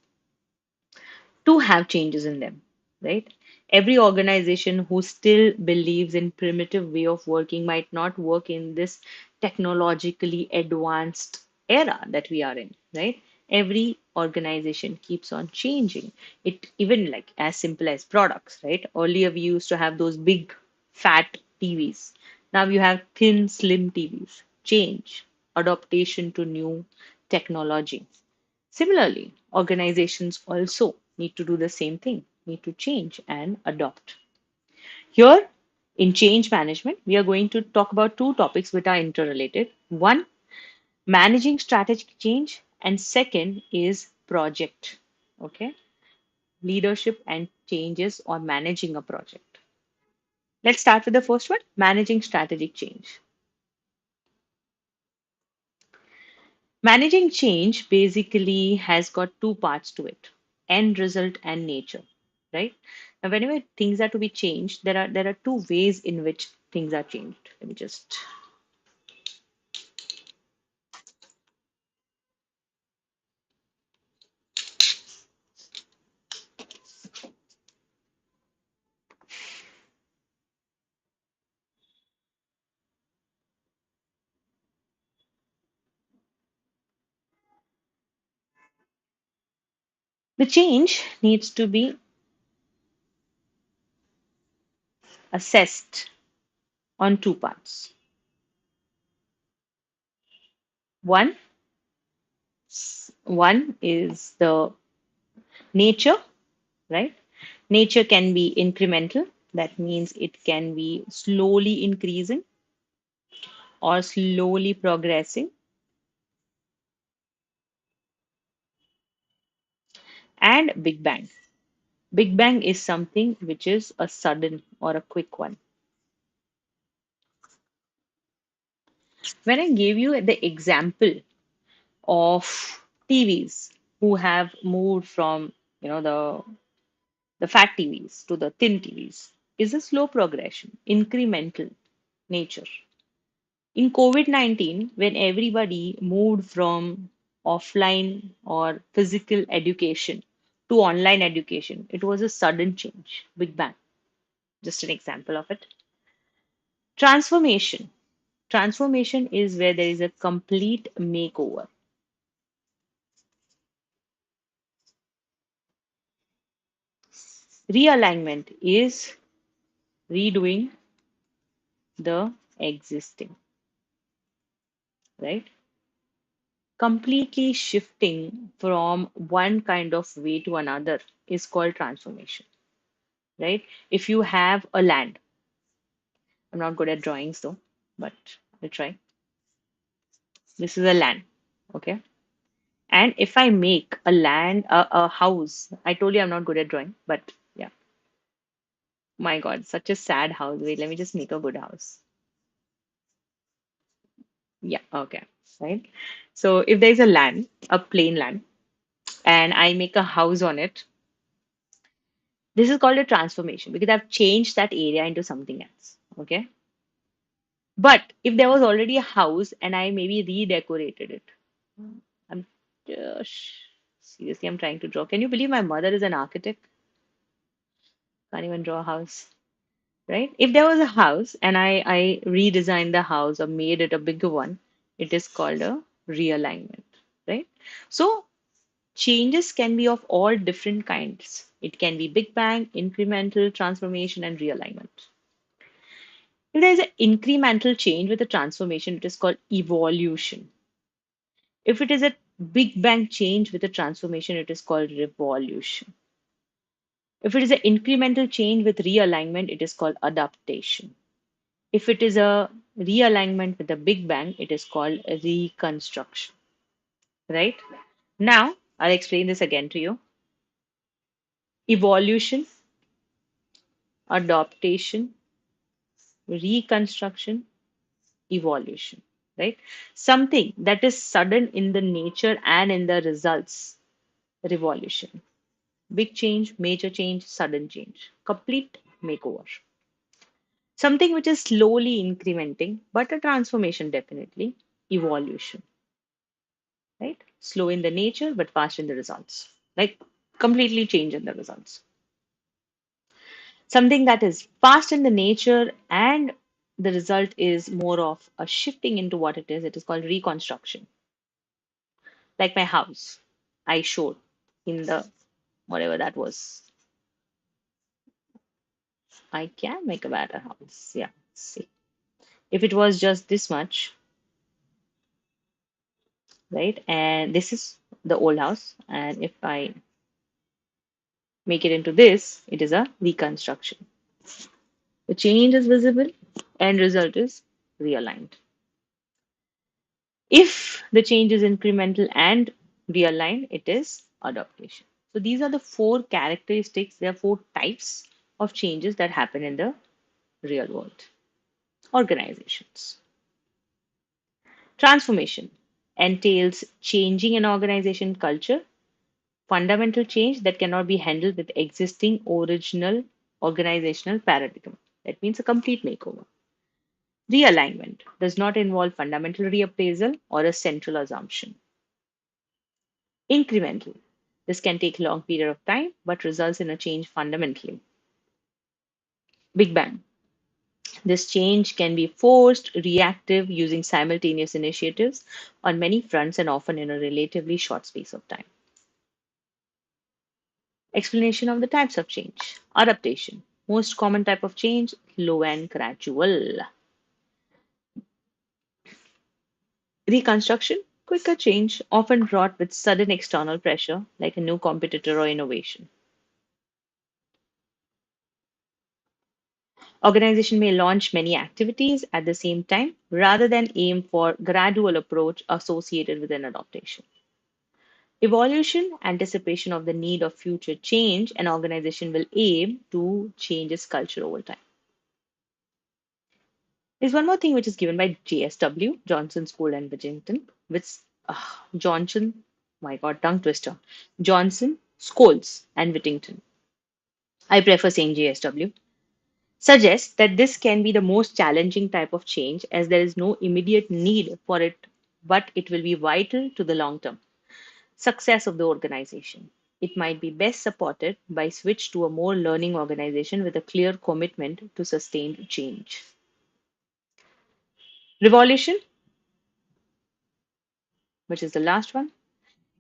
to have changes in them, right? Every organization who still believes in primitive way of working might not work in this technologically advanced era that we are in, right? Every organization keeps on changing. It even like as simple as products, right? Earlier we used to have those big fat TVs. Now you have thin, slim TVs. Change, adaptation to new technology. Similarly, organizations also need to do the same thing, need to change and adopt. Here in change management, we are going to talk about two topics which are interrelated. One, managing strategic change, and second is project. Okay, leadership and changes or managing a project. Let's start with the first one, managing strategic change. Managing change basically has got two parts to it, end result and nature, right? Now, whenever things are to be changed, there are two ways in which things are changed. Let me just the change needs to be assessed on two parts. One, one is the nature, right? Nature can be incremental. That means it can be slowly increasing or slowly progressing. And Big Bang. Big Bang is something which is a sudden or a quick one. When I gave you the example of TVs who have moved from, the fat TVs to the thin TVs, is a slow progression, incremental nature. In COVID-19, when everybody moved from offline or physical education to online education, it was a sudden change, Big Bang. Just an example of it. Transformation. Transformation is where there is a complete makeover. Realignment is redoing the existing, right? Completely shifting from one kind of way to another is called transformation, right? If you have a land, I'm not good at drawings though, but I'll try. This is a land, okay? And if I make a land, a house, I told you I'm not good at drawing, but yeah, my God, such a sad house. Wait, let me just make a good house. Yeah, okay. Right. So if there's a land, a plain land, and I make a house on it, this is called a transformation because I've changed that area into something else. Okay. But if there was already a house and I maybe redecorated it, I'm just seriously, I'm trying to draw. Can you believe my mother is an architect? Can't even draw a house. right? If there was a house and I redesigned the house or made it a bigger one, it is called a realignment, right? So changes can be of all different kinds. It can be big bang, incremental transformation, and realignment. If there is an incremental change with a transformation, it is called evolution. If it is a big bang change with a transformation, it is called revolution. If it is an incremental change with realignment, it is called adaptation. If it is a realignment with a big bang, it is called a reconstruction, right? Now, I'll explain this again to you. Evolution, adaptation, reconstruction, evolution, right? Something that is sudden in the nature and in the results, revolution. Big change, major change, sudden change, complete makeover. Something which is slowly incrementing, but a transformation definitely, evolution, right? Slow in the nature, but fast in the results, like completely change in the results. Something that is fast in the nature and the result is more of a shifting into what it is called reconstruction. Like my house, I showed in the whatever that was. I can make a better house. Yeah, see. If it was just this much, right? And this is the old house. And if I make it into this, it is a reconstruction. The change is visible, end result is realigned. If the change is incremental and realigned, it is adaptation. So these are the four characteristics, there are four types of changes that happen in the real world organizations. Transformation entails changing an organization culture, fundamental change that cannot be handled with existing original organizational paradigm. That means a complete makeover. Realignment does not involve fundamental reappraisal or a central assumption. Incremental. This can take a long period of time but results in a change fundamentally. Big bang. This change can be forced, reactive, using simultaneous initiatives on many fronts and often in a relatively short space of time. Explanation of the types of change. Adaptation. Most common type of change, slow and gradual. Reconstruction. Quicker change, often brought with sudden external pressure, like a new competitor or innovation. Organization may launch many activities at the same time rather than aim for gradual approach associated with an adaptation. Evolution, anticipation of the need of future change, an organization will aim to change its culture over time. There's one more thing which is given by JSW, Johnson School and Washington, which Johnson, my God, tongue twister, Johnson, Scholes and Whittington. I prefer saying JSW. Suggests that this can be the most challenging type of change as there is no immediate need for it, but it will be vital to the long term success of the organization. It might be best supported by switch to a more learning organization with a clear commitment to sustained change. Revolution, which is the last one,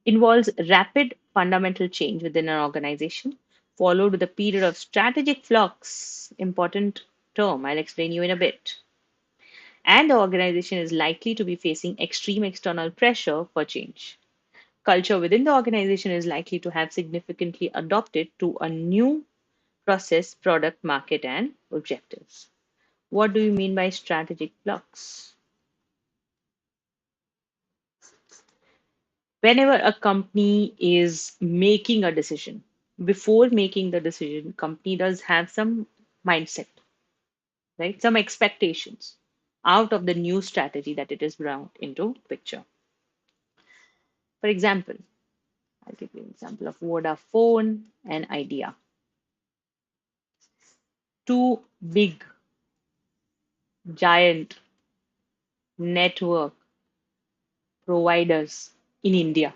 involves rapid fundamental change within an organization, followed with a period of strategic flux. Important term, I'll explain you in a bit. And the organization is likely to be facing extreme external pressure for change. Culture within the organization is likely to have significantly adopted to a new process, product, market, and objectives. What do you mean by strategic flux? Whenever a company is making a decision, before making the decision, company does have some mindset, right? Some expectations out of the new strategy that it is brought into picture. For example, I'll give you an example of Vodafone and Idea. Two big, giant network providers in India,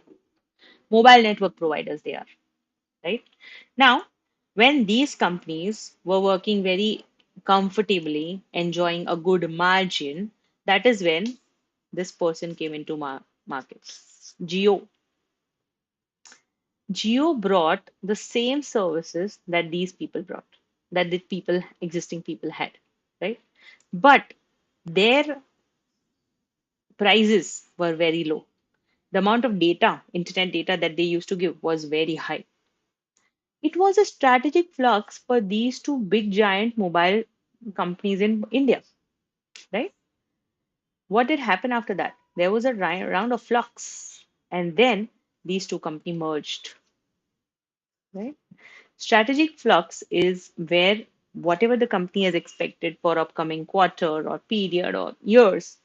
mobile network providers they are, right? Now, when these companies were working very comfortably enjoying a good margin, that is when this person came into markets. Geo brought the same services that these people brought, that the existing people had, right? But their prices were very low. The amount of data, internet data that they used to give was very high. It was a strategic flux for these two big giant mobile companies in India, right? What did happen after that? There was a round of flux, and then these two companies merged, right? Strategic flux is where whatever the company has expected for upcoming quarter or period or years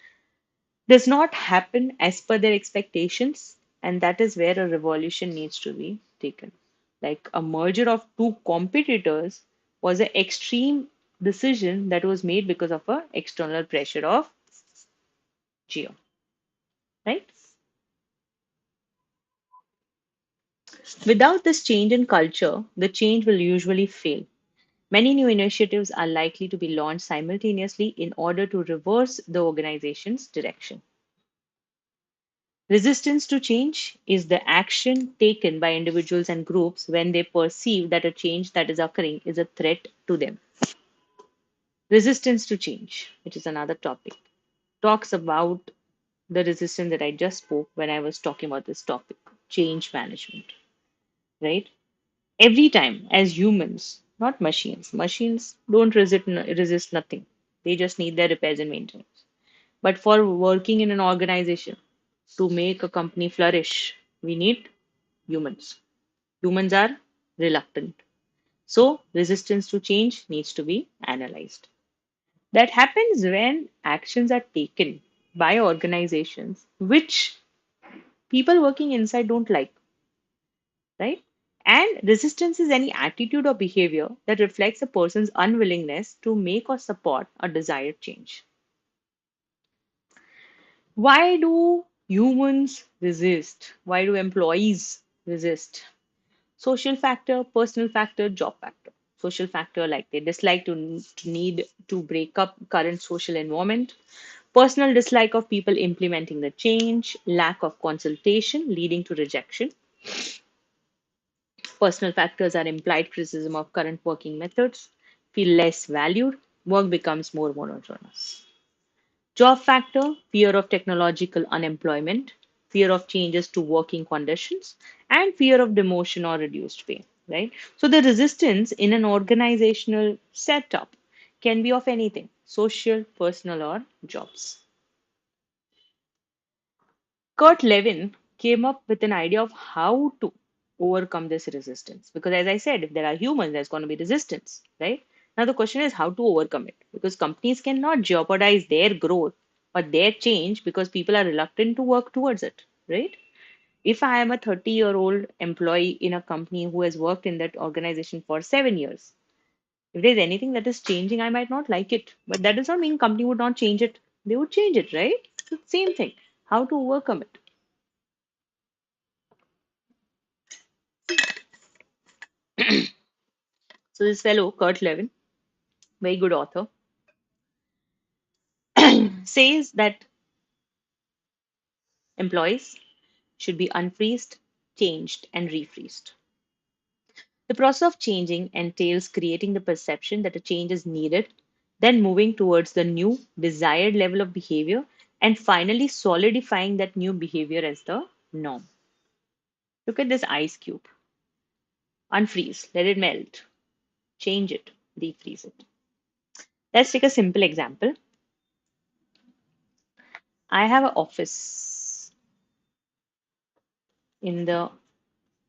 does not happen as per their expectations, and that is where a revolution needs to be taken. Like a merger of two competitors was an extreme decision that was made because of a external pressure of Geo, right? Without this change in culture, the change will usually fail. Many new initiatives are likely to be launched simultaneously in order to reverse the organization's direction. Resistance to change is the action taken by individuals and groups when they perceive that a change that is occurring is a threat to them. Resistance to change, which is another topic, talks about the resistance that I just spoke when I was talking about this topic, change management, right? Every time as humans, not machines, machines don't resist nothing. They just need their repairs and maintenance. But for working in an organization, to make a company flourish, we need humans. Humans are reluctant. So, resistance to change needs to be analyzed. That happens when actions are taken by organizations which people working inside don't like, right? And resistance is any attitude or behavior that reflects a person's unwillingness to make or support a desired change. Why do humans resist? Why do employees resist? Social factor, personal factor, job factor. Social factor, like they dislike to need to break up current social environment. Personal dislike of people implementing the change, lack of consultation leading to rejection. Personal factors are implied criticism of current working methods, feel less valued, work becomes more monotonous. Job factor, fear of technological unemployment, fear of changes to working conditions, and fear of demotion or reduced pay, right? So the resistance in an organizational setup can be of anything, social, personal, or jobs. Kurt Levin came up with an idea of how to overcome this resistance. Because, as I said, if there are humans, there's going to be resistance, right? Now, the question is how to overcome it. Because companies cannot jeopardize their growth or their change because people are reluctant to work towards it, right? If I am a 30-year-old employee in a company who has worked in that organization for 7 years, if there's anything that is changing, I might not like it. But that does not mean company would not change it. They would change it, right? So same thing. How to overcome it. So this fellow, Kurt Levin, very good author, says that employees should be unfreezed, changed, and refreezed. The process of changing entails creating the perception that a change is needed, then moving towards the new desired level of behavior, and finally solidifying that new behavior as the norm. Look at this ice cube. Unfreeze, let it melt, change it, refreeze it. Let's take a simple example. I have an office in the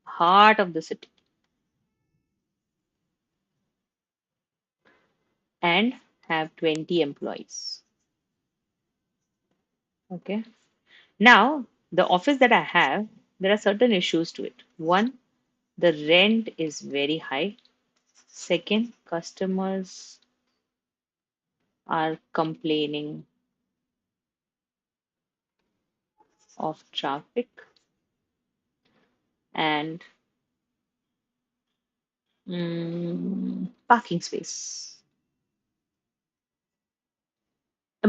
heart of the city and have 20 employees. Okay. Now, the office that I have, there are certain issues to it. One, the rent is very high. Second, customers are complaining of traffic and parking space.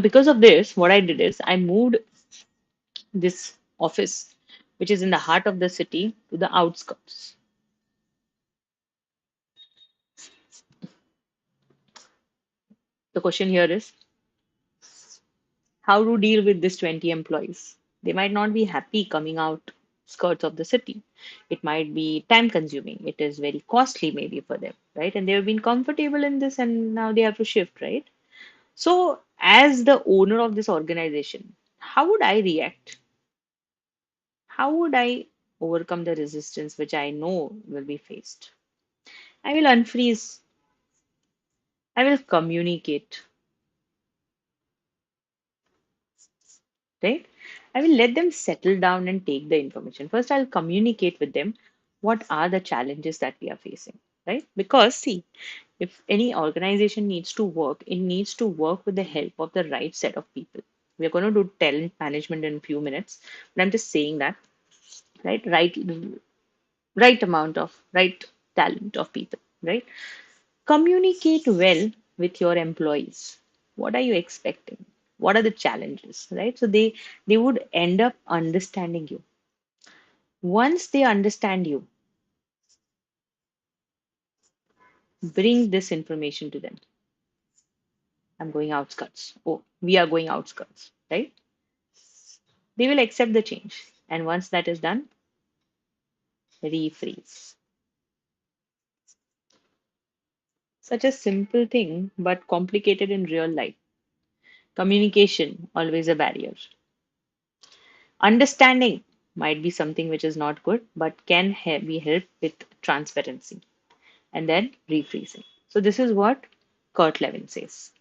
Because of this, what I did is I moved this office, which is in the heart of the city, to the outskirts. The question here is how to deal with this 20 employees. They might not be happy coming out skirts of the city. It might be time consuming. It is very costly maybe for them, right? And they've been comfortable in this and now they have to shift, right? So, as the owner of this organization, how would I react? How would I overcome the resistance which I know will be faced? I will unfreeze. I will communicate, right? I will let them settle down and take the information. First, I'll communicate with them what are the challenges that we are facing, right? Because, see, if any organization needs to work, it needs to work with the help of the right set of people. We're going to do talent management in a few minutes, but I'm just saying that, right? Right amount of right talent of people, right? Communicate well with your employees. What are you expecting? What are the challenges, right? So they would end up understanding you. Once they understand you, bring this information to them. I'm going outskirts. Oh, we are going outskirts, right? They will accept the change. And once that is done, refreeze. Such a simple thing, but complicated in real life. Communication, always a barrier. Understanding might be something which is not good, but can be helped with transparency and then rephrasing. So, this is what Kurt Levin says.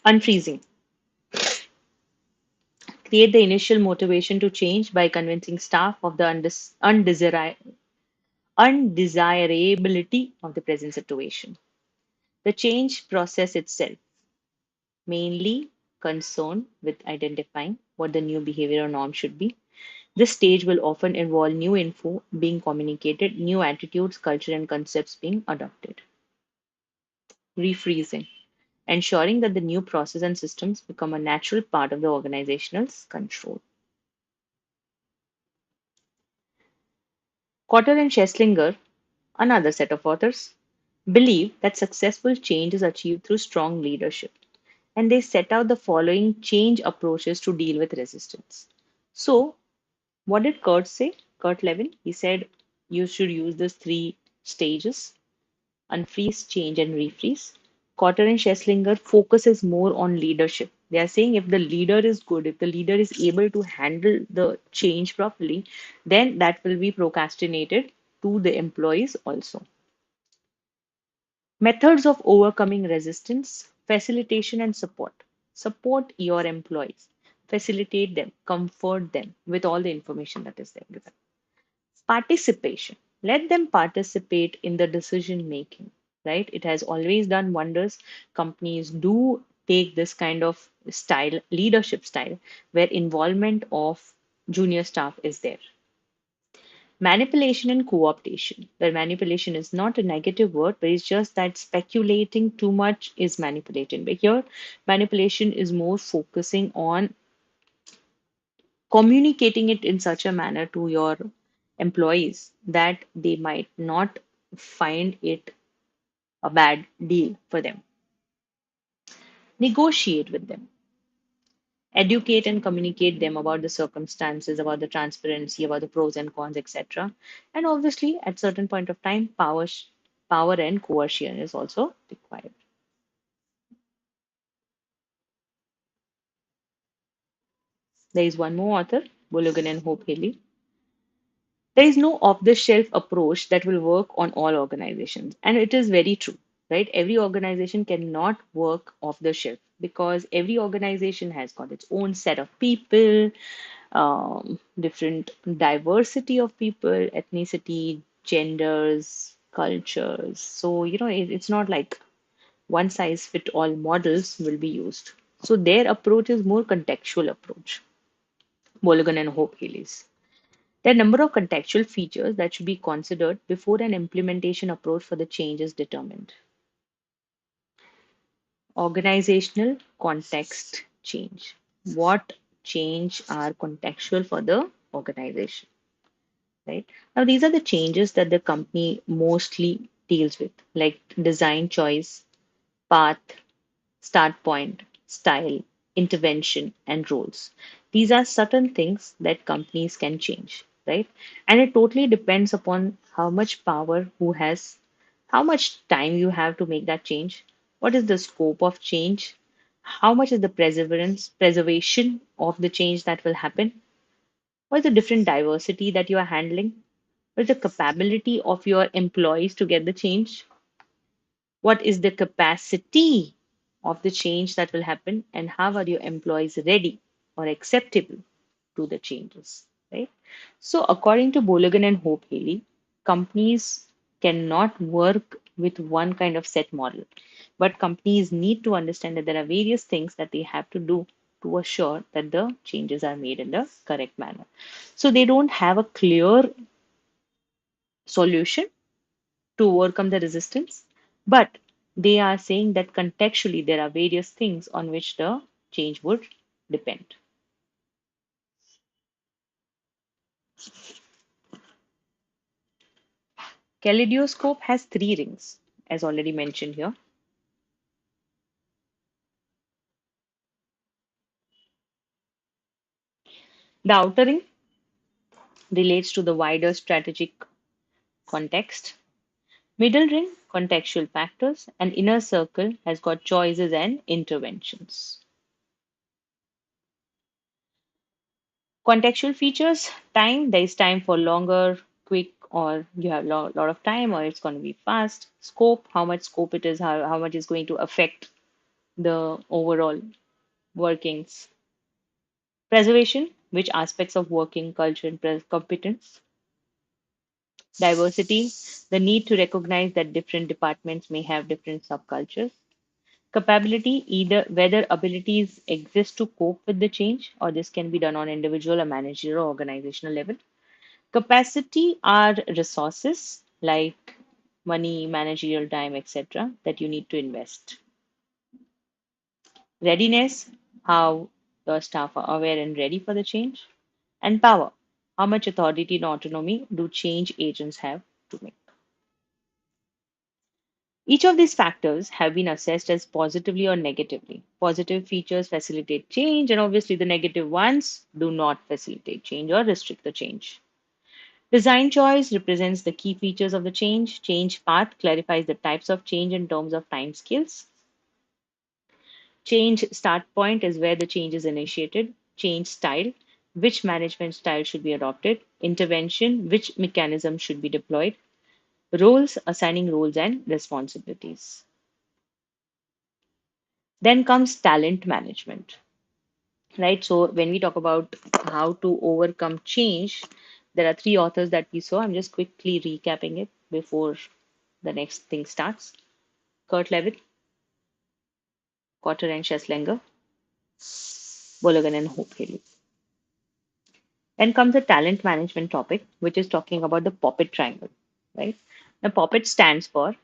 Unfreezing. Create the initial motivation to change by convincing staff of the undesirability of the present situation. The change process itself mainly concerned with identifying what the new behavior or norm should be. This stage will often involve new info being communicated, new attitudes, culture, and concepts being adopted. Refreezing, ensuring that the new process and systems become a natural part of the organizational control. Cotter and Scheslinger, another set of authors, believe that successful change is achieved through strong leadership, and they set out the following change approaches to deal with resistance. So, what did Kurt say? Kurt Levin, he said you should use these three stages: unfreeze, change, and refreeze. Cotter and Scheslinger focuses more on leadership. They are saying if the leader is good, if the leader is able to handle the change properly, then that will be procrastinated to the employees also. Methods of overcoming resistance, facilitation and support. Support your employees. Facilitate them, comfort them with all the information that is there given. Participation. Let them participate in the decision making, right? It has always done wonders. Companies do take this kind of style, leadership style, where involvement of junior staff is there. Manipulation and co-optation, where manipulation is not a negative word, but it's just that speculating too much is manipulating. But here, manipulation is more focusing on communicating it in such a manner to your employees that they might not find it a bad deal for them. Negotiate with them. Educate and communicate them about the circumstances, about the transparency, about the pros and cons, etc. And obviously, at certain point of time, power and coercion is also required. There is one more author, Bologan and Hope Haley. There is no off the shelf approach that will work on all organizations. And it is very true, right? Every organization cannot work off the shelf because every organization has got its own set of people, different diversity of people, ethnicity, genders, cultures. So, it's not like one size fit all models will be used. So their approach is more contextual approach, Bologan and Hope Haley's. There are a number of contextual features that should be considered before an implementation approach for the change is determined. Organizational context change. What change are contextual for the organization, right? Now, these are the changes that the company mostly deals with, like design choice, path, start point, style, intervention, and roles. These are certain things that companies can change, right? And it totally depends upon how much power who has, how much time you have to make that change, what is the scope of change, how much is the preservation of the change that will happen, what is the different diversity that you are handling, what is the capability of your employees to get the change, what is the capacity of the change that will happen, and how are your employees ready or acceptable to the changes, right? So, according to Bologan and Hope Haley, companies cannot work with one kind of set model, but companies need to understand that there are various things that they have to do to assure that the changes are made in the correct manner. So, they don't have a clear solution to overcome the resistance, but they are saying that contextually there are various things on which the change would depend. Kaleidoscope has three rings, as already mentioned here. The outer ring relates to the wider strategic context. Middle ring, contextual factors, and inner circle has got choices and interventions. Contextual features, time, there is time for longer, quick, or you have a lot of time, or it's going to be fast. Scope, how much scope it is, how much is going to affect the overall workings. Preservation, which aspects of working culture and competence. Diversity, the need to recognize that different departments may have different subcultures. Capability, either whether abilities exist to cope with the change, or this can be done on individual or managerial or organizational level. Capacity are resources like money, managerial time, etc., that you need to invest. Readiness, how your staff are aware and ready for the change. And power, how much authority and autonomy do change agents have to make. Each of these factors have been assessed as positively or negatively. Positive features facilitate change, and obviously the negative ones do not facilitate change or restrict the change. Design choice represents the key features of the change. Change path clarifies the types of change in terms of time scales. Change start point is where the change is initiated. Change style, which management style should be adopted. Intervention, which mechanism should be deployed. Roles, assigning roles and responsibilities. Then comes talent management, right? So when we talk about how to overcome change, there are three authors that we saw. I'm just quickly recapping it before the next thing starts. Kurt Levitt, Cotter and Schlesinger, Bologan and Hope Haley. Then comes the talent management topic, which is talking about the POPIT triangle, right? The POPIT stands for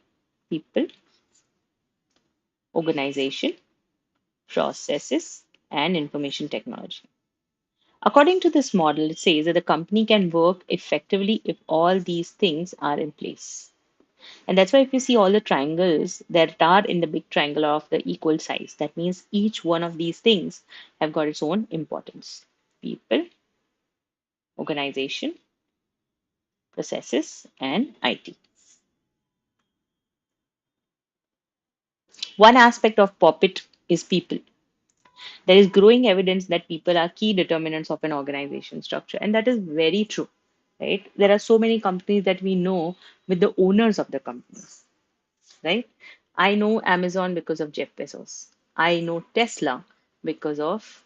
people, organization, processes, and information technology. According to this model, it says that the company can work effectively if all these things are in place. And that's why if you see all the triangles that are in the big triangle are of the equal size, that means each one of these things have got its own importance. People, organization, processes, and IT. One aspect of POPIT is people. There is growing evidence that people are key determinants of an organization structure, and that is very true, right? There are so many companies that we know with the owners of the companies, right? I know Amazon because of Jeff Bezos. I know Tesla because of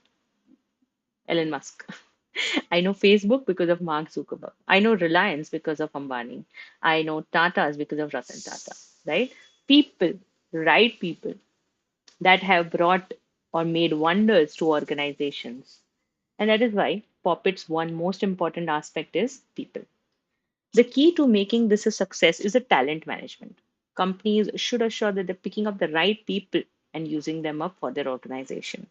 Elon Musk. I know Facebook because of Mark Zuckerberg. I know Reliance because of Ambani. I know Tata's because of Ratan Tata, right? People, right people that have brought or made wonders to organizations. And that is why Popit's one most important aspect is people. The key to making this a success is a talent management. Companies should assure that they're picking up the right people and using them up for their organization.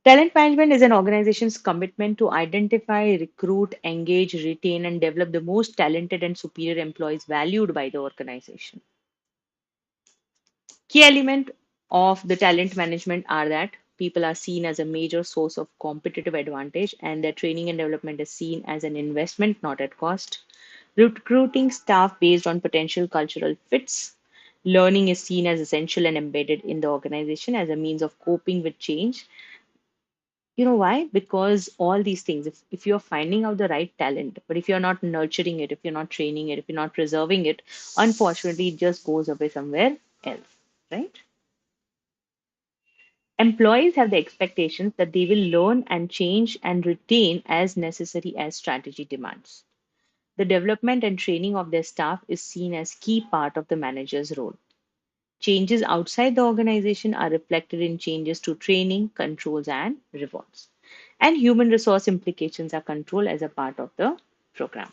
Talent management is an organization's commitment to identify, recruit, engage, retain, and develop the most talented and superior employees valued by the organization. Key element of the talent management are that people are seen as a major source of competitive advantage and their training and development is seen as an investment, not at cost. Recruiting staff based on potential cultural fits. Learning is seen as essential and embedded in the organization as a means of coping with change. You know why? Because all these things, if you're finding out the right talent, but if you're not nurturing it, if you're not training it, if you're not preserving it, unfortunately, it just goes away somewhere else, right? Employees have the expectations that they will learn and change and retain as necessary as strategy demands. The development and training of their staff is seen as key part of the manager's role. Changes outside the organization are reflected in changes to training, controls, and rewards. And human resource implications are controlled as a part of the program.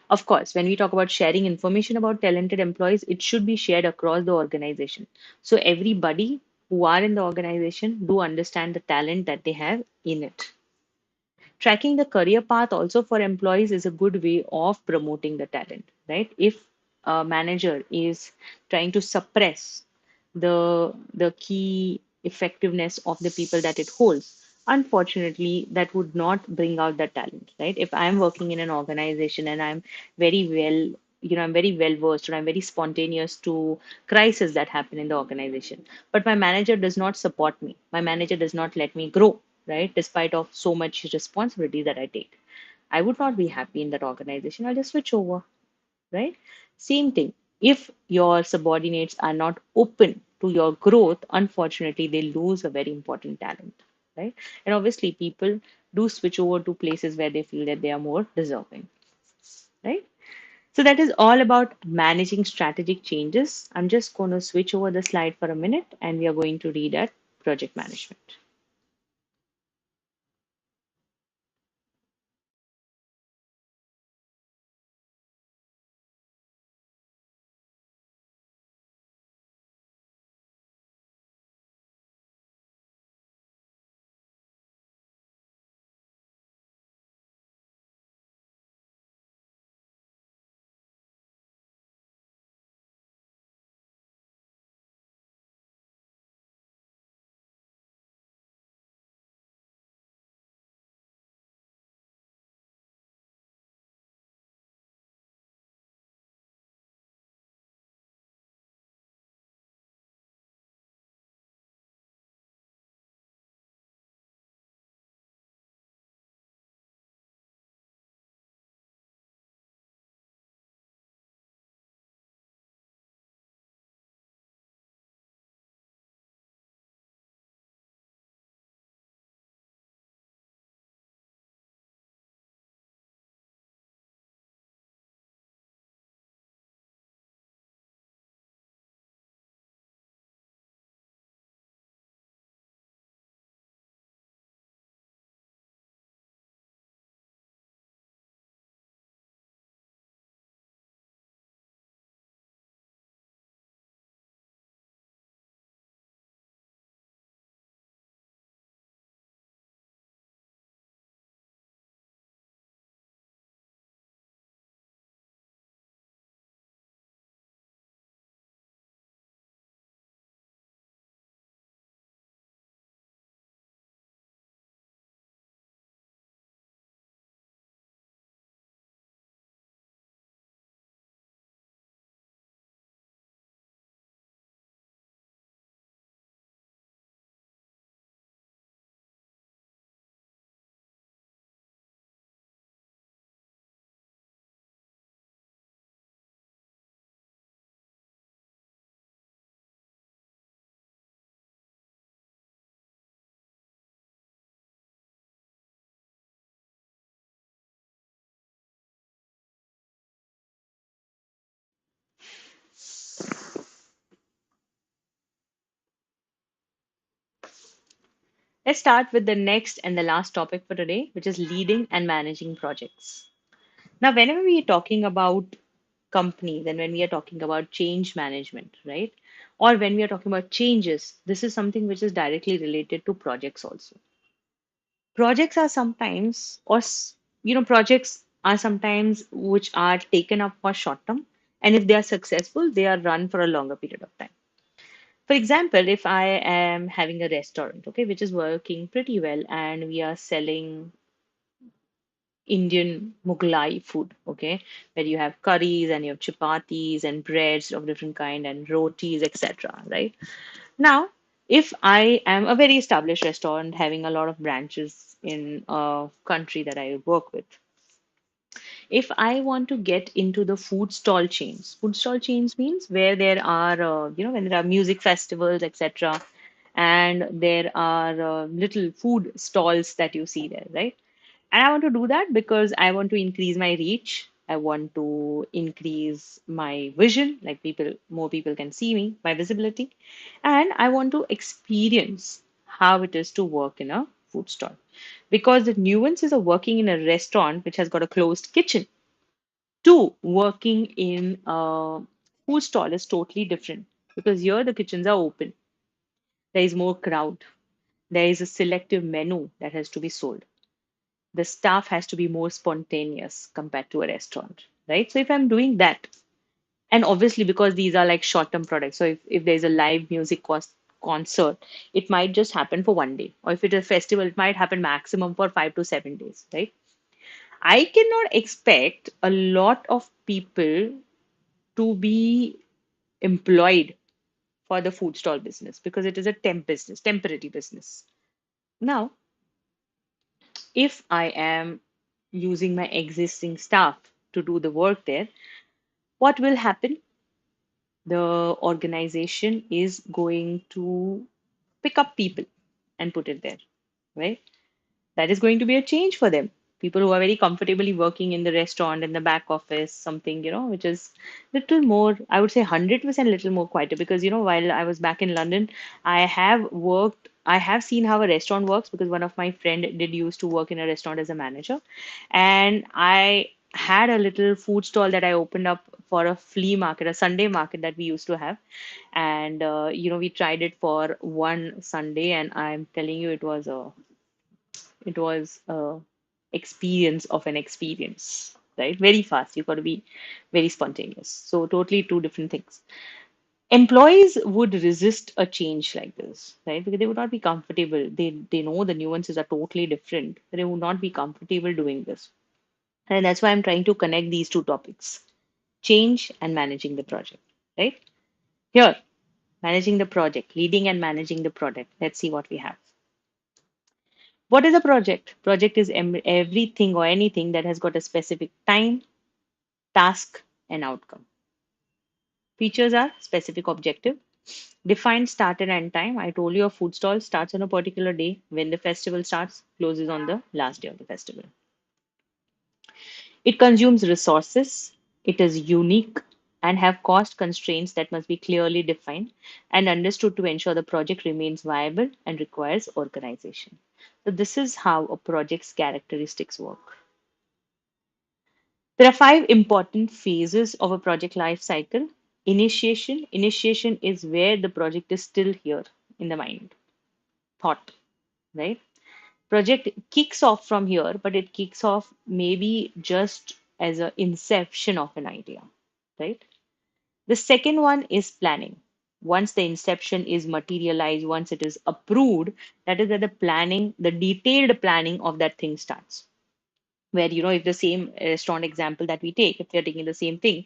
Of course, when we talk about sharing information about talented employees, it should be shared across the organization. So everybody who are in the organization do understand the talent that they have in it. Tracking the career path also for employees is a good way of promoting the talent, right? If a manager is trying to suppress the key effectiveness of the people that it holds, unfortunately, that would not bring out the talent, right? If I'm working in an organization and I'm very well, I'm very well versed or I'm very spontaneous to crises that happen in the organization, but my manager does not support me, my manager does not let me grow, right? Despite of so much responsibility that I take, I would not be happy in that organization. I'll just switch over, right? Same thing. If your subordinates are not open to your growth, unfortunately, they lose a very important talent, right? And obviously, people do switch over to places where they feel that they are more deserving, right? So that is all about managing strategic changes. I'm just going to switch over the slide for a minute and we are going to read at project management. Let's start with the next and the last topic for today, which is leading and managing projects. Now, whenever we are talking about companies and when we are talking about change management, right? Or when we are talking about changes, this is something which is directly related to projects also. Projects are sometimes, projects are sometimes which are taken up for short term. And if they are successful, they are run for a longer period of time. For example, if I am having a restaurant, okay, which is working pretty well and we are selling Indian Mughlai food, okay, where you have curries and you have chapatis and breads of different kind and rotis, etc. Right? Now, if I am a very established restaurant having a lot of branches in a country that I work with, if I want to get into the food stall chains means where there are, when there are music festivals, etc., and there are little food stalls that you see there, right? And I want to do that because I want to increase my reach. I want to increase my vision, like more people can see me, my visibility. And I want to experience how it is to work in a food stall. Because the nuances of working in a restaurant, which has got a closed kitchen, to working in a food stall is totally different. Because here the kitchens are open, there is more crowd, there is a selective menu that has to be sold, the staff has to be more spontaneous compared to a restaurant, right? So if I'm doing that, and obviously because these are like short-term products, so if there's a live music concert, it might just happen for one day, or if it's a festival, it might happen maximum for 5 to 7 days, right? I cannot expect a lot of people to be employed for the food stall business because it is a temporary business. Now, if I am using my existing staff to do the work there, what will happen? The organization is going to pick up people and put it there, right? That is going to be a change for them. People who are very comfortably working in the restaurant, in the back office, something, which is little more, I would say 100% little more quieter. Because, while I was back in London, I have seen how a restaurant works because one of my friend did used to work in a restaurant as a manager. And I had a little food stall that I opened up for a flea market, a Sunday market that we used to have. And, we tried it for one Sunday, and I'm telling you, it was a experience of an experience, right? Very fast. You've got to be very spontaneous. So totally two different things. Employees would resist a change like this, right? Because they would not be comfortable. They know the nuances are totally different. They would not be comfortable doing this. And that's why I'm trying to connect these two topics, change and managing the project, right? Here, managing the project, leading and managing the product. Let's see what we have. What is a project? Project is everything or anything that has got a specific time, task, and outcome. Features are specific objective, defined start and end time. I told you a food stall starts on a particular day. When the festival starts, closes on the last day of the festival. It consumes resources. It is unique and have cost constraints that must be clearly defined and understood to ensure the project remains viable and requires organization. So this is how a project's characteristics work. There are five important phases of a project life cycle. Initiation. Initiation is where the project is still here in the mind, thought, right? Project kicks off from here, but it kicks off maybe just as an inception of an idea, right? The second one is planning. Once the inception is materialized, once it is approved, that is where the planning, the detailed planning of that thing starts. Where, if the same restaurant example that we take, if we are taking the same thing,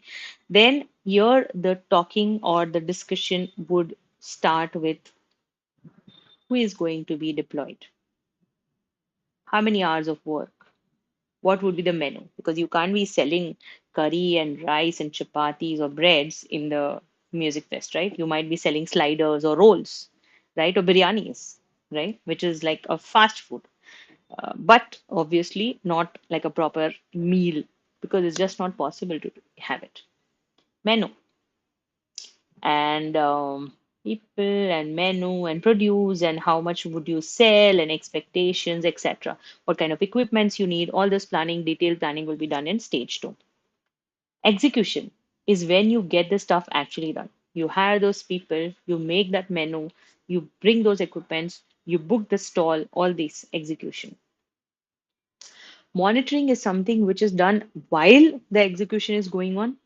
then here the talking or the discussion would start with who is going to be deployed, how many hours of work, what would be the menu, because you can't be selling curry and rice and chapatis or breads in the music fest, right? You might be selling sliders or rolls, right, or biryanis, right, which is like a fast food, but obviously not like a proper meal because it's just not possible to have it. Menu and people and menu and produce and how much would you sell and expectations, etc. What kind of equipments you need, all this planning, detailed planning will be done in stage two. Execution. is when you get the stuff actually done. You hire those people, you make that menu, you bring those equipments, you book the stall, all this execution. Monitoring is something which is done while the execution is going on,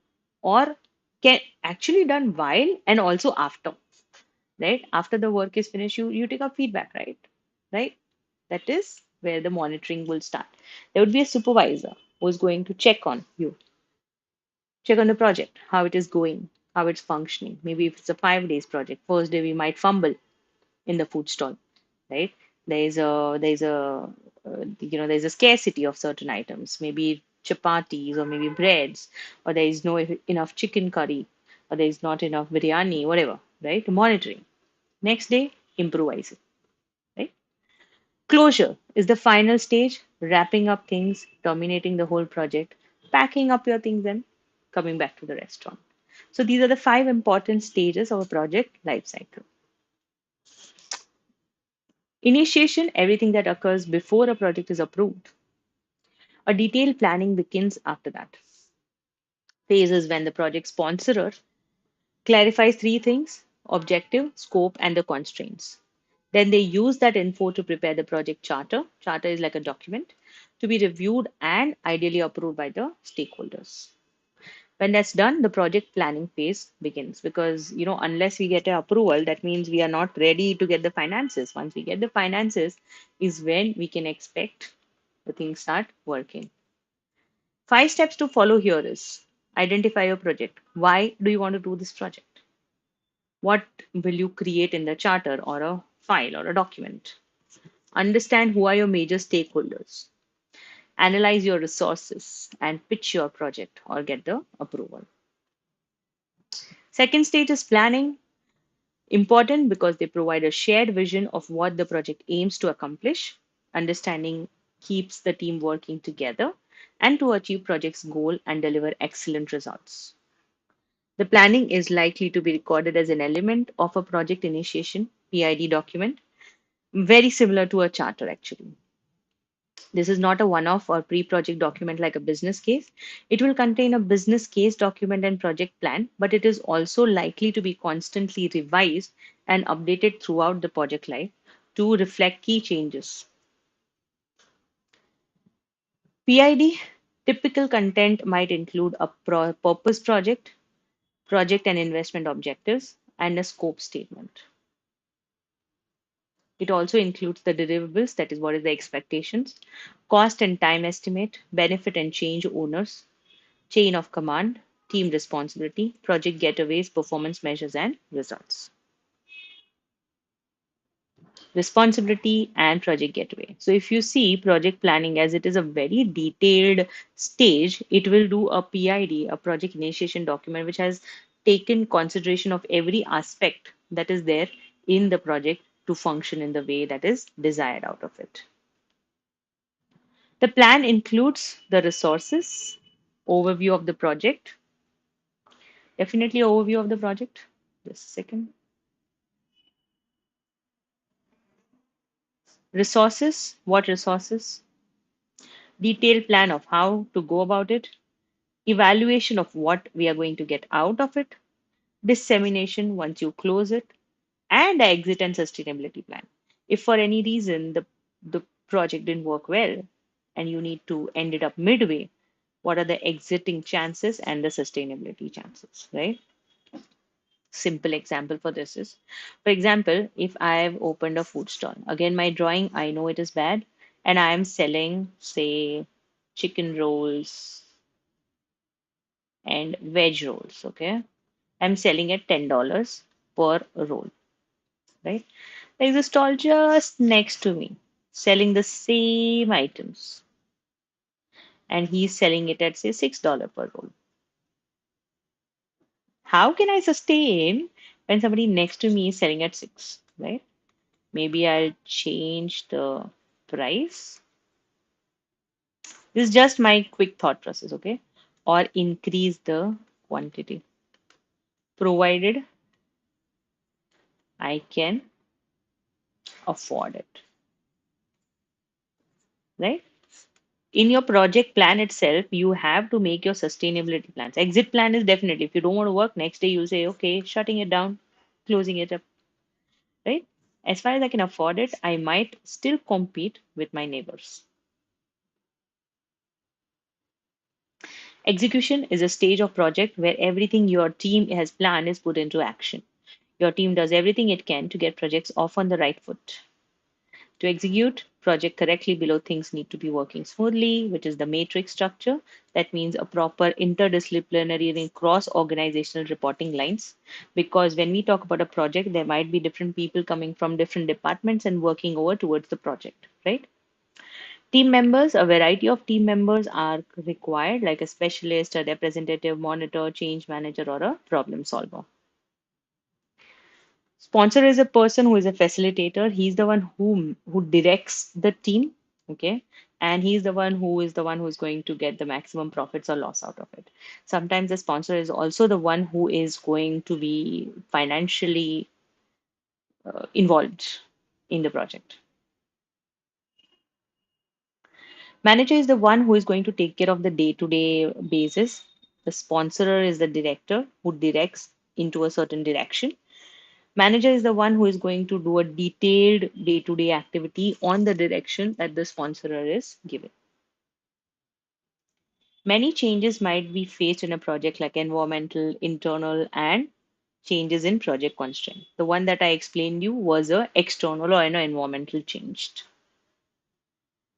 or can actually done while and also after, right? After the work is finished, you take up feedback, right? Right? That is where the monitoring will start. There would be a supervisor who is going to check on you, check on the project, how it is going, how it's functioning. Maybe if it's a 5 days project, first day we might fumble in the food stall, right? There's a scarcity of certain items, maybe chapatis or maybe breads, or there is no enough chicken curry, or there is not enough biryani, whatever, right? Monitoring. Next day, improvising, right? Closure is the final stage, wrapping up things, terminating the whole project, packing up your things, and coming back to the restaurant. So these are the 5 important stages of a project life cycle. Initiation, everything that occurs before a project is approved. A detailed planning begins after that. Phase is when the project sponsorer clarifies 3 things: objective, scope, and the constraints. Then they use that info to prepare the project charter. Charter is like a document to be reviewed and ideally approved by the stakeholders. When that's done, the project planning phase begins because, unless we get an approval, that means we are not ready to get the finances. Once we get the finances, is when we can expect the things start working. 5 steps to follow here is identify your project. Why do you want to do this project? What will you create in the charter or a file or a document? Understand who are your major stakeholders. Analyze your resources and pitch your project or get the approval. Second stage is planning. Important because they provide a shared vision of what the project aims to accomplish. Understanding keeps the team working together and to achieve project's goal and deliver excellent results. The planning is likely to be recorded as an element of a project initiation PID document, very similar to a charter actually. This is not a one off or pre project document like a business case. It will contain a business case document and project plan, but it is also likely to be constantly revised and updated throughout the project life to reflect key changes. PID typical content might include a purpose project, project and investment objectives, and a scope statement. It also includes the deliverables, that is, what is the expectations, cost and time estimate, benefit and change owners, chain of command, team responsibility, project getaways, performance measures, and results. Responsibility and project getaway. So, if you see project planning as it is a very detailed stage, it will do a PID, a project initiation document, which has taken consideration of every aspect that is there in the project to function in the way that is desired out of it. The plan includes the resources, overview of the project, definitely overview of the project. Just a second. Resources, what resources? Detailed plan of how to go about it, evaluation of what we are going to get out of it, dissemination once you close it, and the exit and sustainability plan. If for any reason the project didn't work well and you need to end it up midway, what are the exiting chances and the sustainability chances, right? Simple example for this is, for example, if I've opened a food stall, again, my drawing, I know it is bad, and I am selling, say, chicken rolls and veg rolls, okay? I'm selling at $10 per roll, right? There's a stall just next to me selling the same items, and he's selling it at, say, $6 per roll. How can I sustain when somebody next to me is selling at 6, right? Maybe I'll change the price. This is just my quick thought process, okay? Or increase the quantity, provided I can afford it, right? In your project plan itself, you have to make your sustainability plans. Exit plan is definitely, if you don't want to work, next day you say, okay, shutting it down, closing it up, right? As far as I can afford it, I might still compete with my neighbors. Execution is a stage of project where everything your team has planned is put into action. Your team does everything it can to get projects off on the right foot. To execute project correctly below, things need to be working smoothly, which is the matrix structure. That means a proper interdisciplinary and cross organizational reporting lines. Because when we talk about a project, there might be different people coming from different departments and working over towards the project, right? Team members, a variety of team members are required, like a specialist, a representative, monitor, change manager, or a problem solver. Sponsor is a person who is a facilitator. He's the one who directs the team, okay, and he's the one who is going to get the maximum profits or loss out of it. Sometimes the sponsor is also the one who is going to be financially involved in the project. Manager is the one who is going to take care of the day-to-day basis. The sponsor is the director who directs into a certain direction. Manager is the one who is going to do a detailed day-to-day activity on the direction that the sponsor is giving. Many changes might be faced in a project like environmental, internal, and changes in project constraint. The one that I explained you was a external or an environmental change.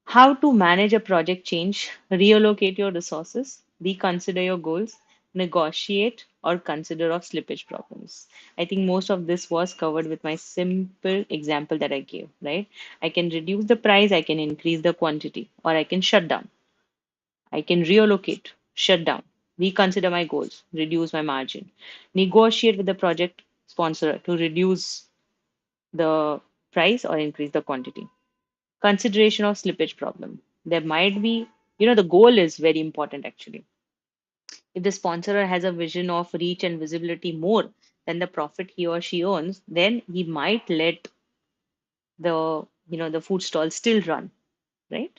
How to manage a project change, reallocate your resources, reconsider your goals, negotiate or consider of slippage problems. I think most of this was covered with my simple example that I gave, right? I can reduce the price, I can increase the quantity, or I can shut down. I can reallocate, shut down, reconsider my goals, reduce my margin, negotiate with the project sponsor to reduce the price or increase the quantity. Consideration of slippage problem. There might be, the goal is very important actually. If the sponsor has a vision of reach and visibility more than the profit he or she earns, then he might let the food stall still run, right?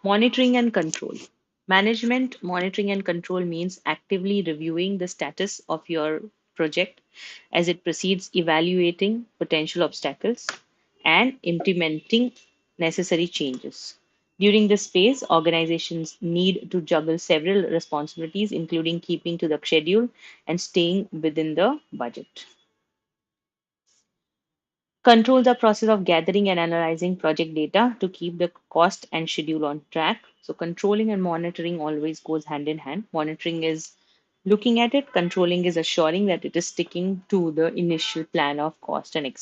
Monitoring and control. Management monitoring and control means actively reviewing the status of your project as it proceeds, evaluating potential obstacles, and implementing necessary changes. During this phase, organizations need to juggle several responsibilities, including keeping to the schedule and staying within the budget. Control the process of gathering and analyzing project data to keep the cost and schedule on track. So, controlling and monitoring always goes hand in hand. Monitoring is looking at it, controlling is assuring that it is sticking to the initial plan of cost and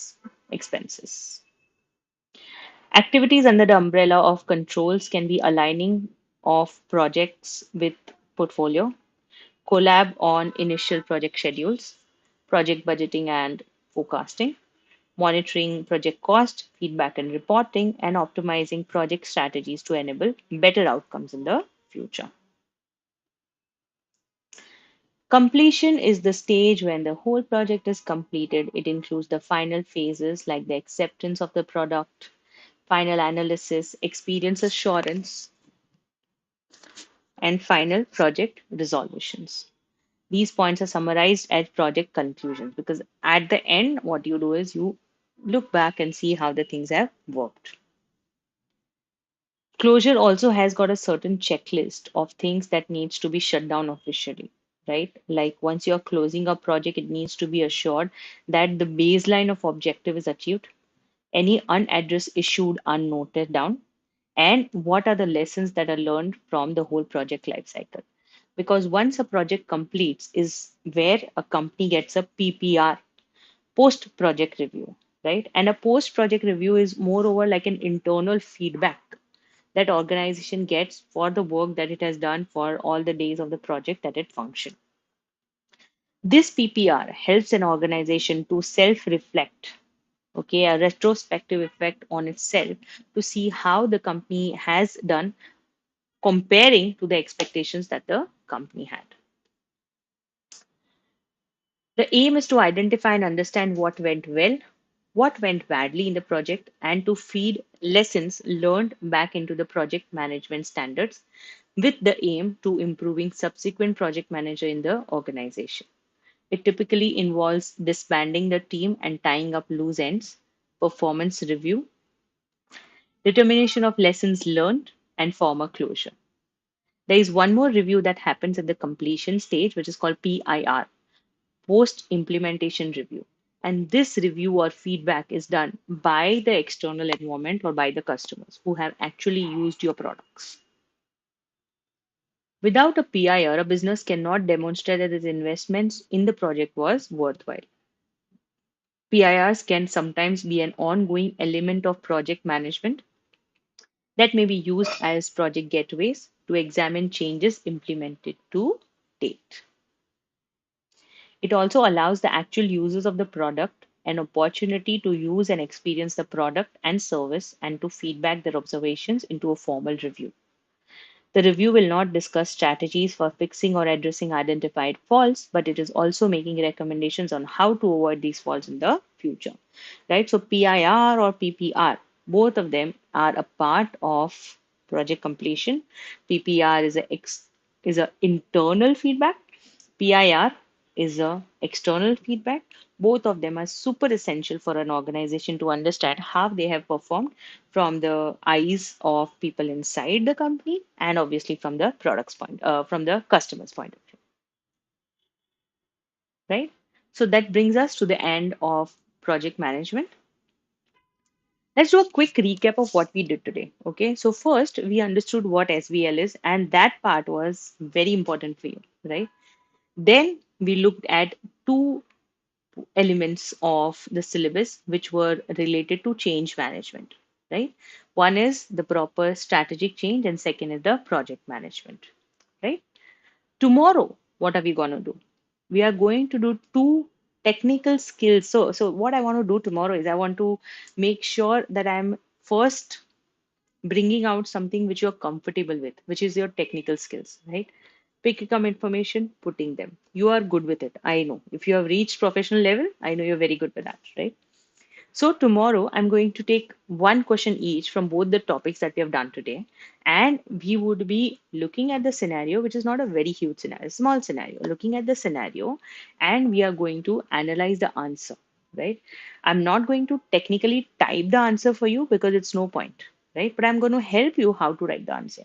expenses. Activities under the umbrella of controls can be aligning of projects with portfolio, collab on initial project schedules, project budgeting and forecasting, monitoring project cost, feedback and reporting, and optimizing project strategies to enable better outcomes in the future. Completion is the stage when the whole project is completed. It includes the final phases like the acceptance of the product, final analysis, experience assurance, and final project resolutions. These points are summarized as project conclusions because at the end, what you do is you look back and see how the things have worked. Closure also has got a certain checklist of things that needs to be shut down officially, right? Like once you're closing a project, it needs to be assured that the baseline of objective is achieved, any unaddressed issued unnoted down, and what are the lessons that are learned from the whole project lifecycle. Because once a project completes is where a company gets a PPR, post project review, right? And a post project review is moreover like an internal feedback that organization gets for the work that it has done for all the days of the project that it functioned. This PPR helps an organization to self reflect, okay, a retrospective effect on itself to see how the company has done comparing to the expectations that the company had. The aim is to identify and understand what went well, what went badly in the project, and to feed lessons learned back into the project management standards with the aim to improving subsequent project manager in the organization. It typically involves disbanding the team and tying up loose ends, performance review, determination of lessons learned, and former closure. There is one more review that happens at the completion stage, which is called PIR, post implementation review. And this review or feedback is done by the external environment or by the customers who have actually used your products. Without a PIR, a business cannot demonstrate that its investments in the project was worthwhile. PIRs can sometimes be an ongoing element of project management that may be used as project gateways to examine changes implemented to date. It also allows the actual users of the product an opportunity to use and experience the product and service and to feedback their observations into a formal review. The review will not discuss strategies for fixing or addressing identified faults, but it is also making recommendations on how to avoid these faults in the future. Right? So PIR or PPR, both of them are a part of project completion. PPR is a internal feedback. PIR is a external feedback. Both of them are super essential for an organization to understand how they have performed from the eyes of people inside the company and obviously from the from the customer's point of view, right? So that brings us to the end of project management. Let's do a quick recap of what we did today. Okay, so first we understood what SBL is, and that part was very important for you, right? Then we looked at two elements of the syllabus which were related to change management, right? One is the proper strategic change, and second is the project management, right? Tomorrow, what are we going to do? We are going to do two technical skills. So what I want to do tomorrow is I want to make sure that I'm first bringing out something which you're comfortable with, which is your technical skills, right? Picking up information, putting them. You are good with it. I know. If you have reached professional level, I know you're very good with that, right? So tomorrow I'm going to take one question each from both the topics that we have done today. And we would be looking at the scenario, which is not a very huge scenario, small scenario, looking at the scenario, and we are going to analyze the answer, right? I'm not going to technically type the answer for you because it's no point, right? But I'm going to help you how to write the answer.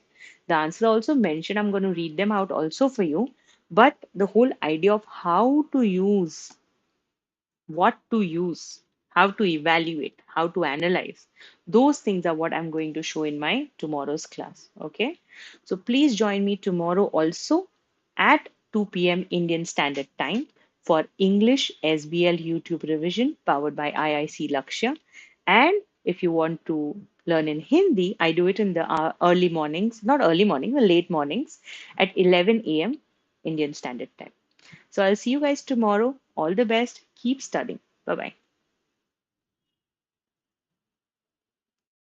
The answer also mentioned, I'm going to read them out also for you. But the whole idea of how to use, what to use, how to evaluate, how to analyze. Those things are what I'm going to show in my tomorrow's class. Okay. So please join me tomorrow also at 2 p.m. Indian Standard Time for English SBL YouTube revision powered by IIC Lakshya. And if you want to learn in Hindi, I do it in the early mornings, not early morning, the late mornings at 11 a.m. Indian Standard Time. So I'll see you guys tomorrow. All the best. Keep studying. Bye bye.